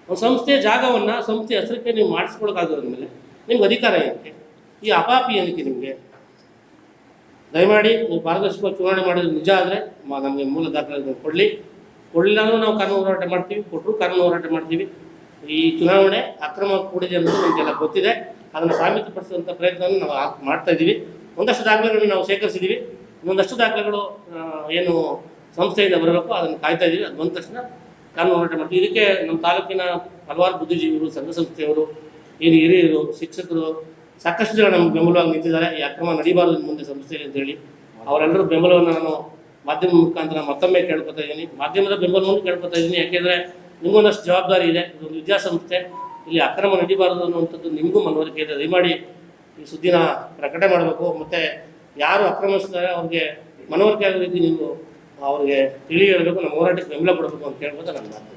ಒಂದು ಸಂಸ್ಥೆಯ ಜಾಗವನ್ನು ಸಂಸ್ಥೆ ಹೆಸರಿಗೆ ನೀವು ಮಾಡಿಸ್ಕೊಳಕ್ಕಾಗೋದ್ರ ಮೇಲೆ ನಿಮ್ಗೆ ಅಧಿಕಾರ ಏನಕ್ಕೆ? ಈ ಅಪಾಪಿ ಏನಕ್ಕೆ ನಿಮಗೆ? ದಯಮಾಡಿ ನೀವು ಪಾರದರ್ಶಕವಾಗಿ ಚುನಾವಣೆ ಮಾಡೋದು ನಿಜ ಆದರೆ ನಮಗೆ ಮೂಲ ದಾಖಲೆ ಕೊಡಲಿಲ್ಲ ಅಂದರೂ ನಾವು ಕಾನೂನು ಹೋರಾಟ ಮಾಡ್ತೀವಿ, ಕೊಟ್ಟರು ಕಾನೂನು ಹೋರಾಟ ಮಾಡ್ತೀವಿ. ಈ ಚುನಾವಣೆ ಅಕ್ರಮ ಕೂಡಿದೆ ಅನ್ನೋದು ನಮಗೆಲ್ಲ ಗೊತ್ತಿದೆ. ಅದನ್ನು ಸಾಬೀತುಪಡಿಸುವಂಥ ಪ್ರಯತ್ನವನ್ನು ನಾವು ಮಾಡ್ತಾ ಇದ್ದೀವಿ. ಒಂದಷ್ಟು ದಾಖಲೆಗಳನ್ನು ನಾವು ಶೇಖರಿಸಿದ್ದೀವಿ, ಇನ್ನೊಂದಷ್ಟು ದಾಖಲೆಗಳು ಏನು ಸಂಸ್ಥೆಯಿಂದ ಬರಬೇಕು ಅದನ್ನು ಕಾಯ್ತಾ ಇದ್ದೀವಿ. ಅದು ಬಂದ ತಕ್ಷಣ ಕಾನೂನು ಹೋರಾಟ ಮಾಡ್ತೀವಿ. ಇದಕ್ಕೆ ನಮ್ಮ ತಾಲೂಕಿನ ಹಲವಾರು ಬುದ್ಧಿಜೀವಿಗಳು, ಸಂಘ ಸಂಸ್ಥೆಯವರು, ಏನು ಹಿರಿಯರು, ಶಿಕ್ಷಕರು ಸಾಕಷ್ಟು ಜನ ನಮ್ಗೆ ಬೆಂಬಲವಾಗಿ ನಿಂತಿದ್ದಾರೆ. ಈ ಅಕ್ರಮ ನಡೀಬಾರದು ಮುಂದೆ ಸಂಸ್ಥೆಯಲ್ಲಿ ಅಂತೇಳಿ ಅವರೆಲ್ಲರೂ ಬೆಂಬಲವನ್ನು ನಾನು ಮಾಧ್ಯಮ ಮುಖಾಂತರ ಮತ್ತೊಮ್ಮೆ ಕೇಳ್ಕೊತಾ ಇದ್ದೀನಿ. ಮಾಧ್ಯಮದ ಬೆಂಬಲವನ್ನು ಕೇಳ್ಕೊತಾ ಇದ್ದೀನಿ. ಯಾಕೆಂದರೆ ನಿಮಗೊಂದಷ್ಟು ಜವಾಬ್ದಾರಿ ಇದೆ. ಇದೊಂದು ವಿದ್ಯಾಸಂಸ್ಥೆ, ಇಲ್ಲಿ ಅಕ್ರಮ ನಡೀಬಾರದು ಅನ್ನುವಂಥದ್ದು ನಿಮಗೂ ಮನವರಿಕೆ ಇದೆ. ದಯಮಾಡಿ ಈ ಸುದ್ದಿನ ಪ್ರಕಟಣೆ ಮಾಡಬೇಕು. ಮತ್ತು ಯಾರು ಅಕ್ರಮಿಸ್ತಾರೆ ಅವ್ರಿಗೆ ಮನವರಿಕೆ ಆಗೋ ರೀತಿ ನೀವು ಅವ್ರಿಗೆ ತಿಳಿ ಹೇಳಬೇಕು, ನಮ್ಮ ಹೋರಾಟಕ್ಕೆ ಬೆಂಬಲ ಕೊಡಬೇಕು ಅಂತ ಕೇಳ್ಬೋದು. ನನ್ನ ಮಾತು.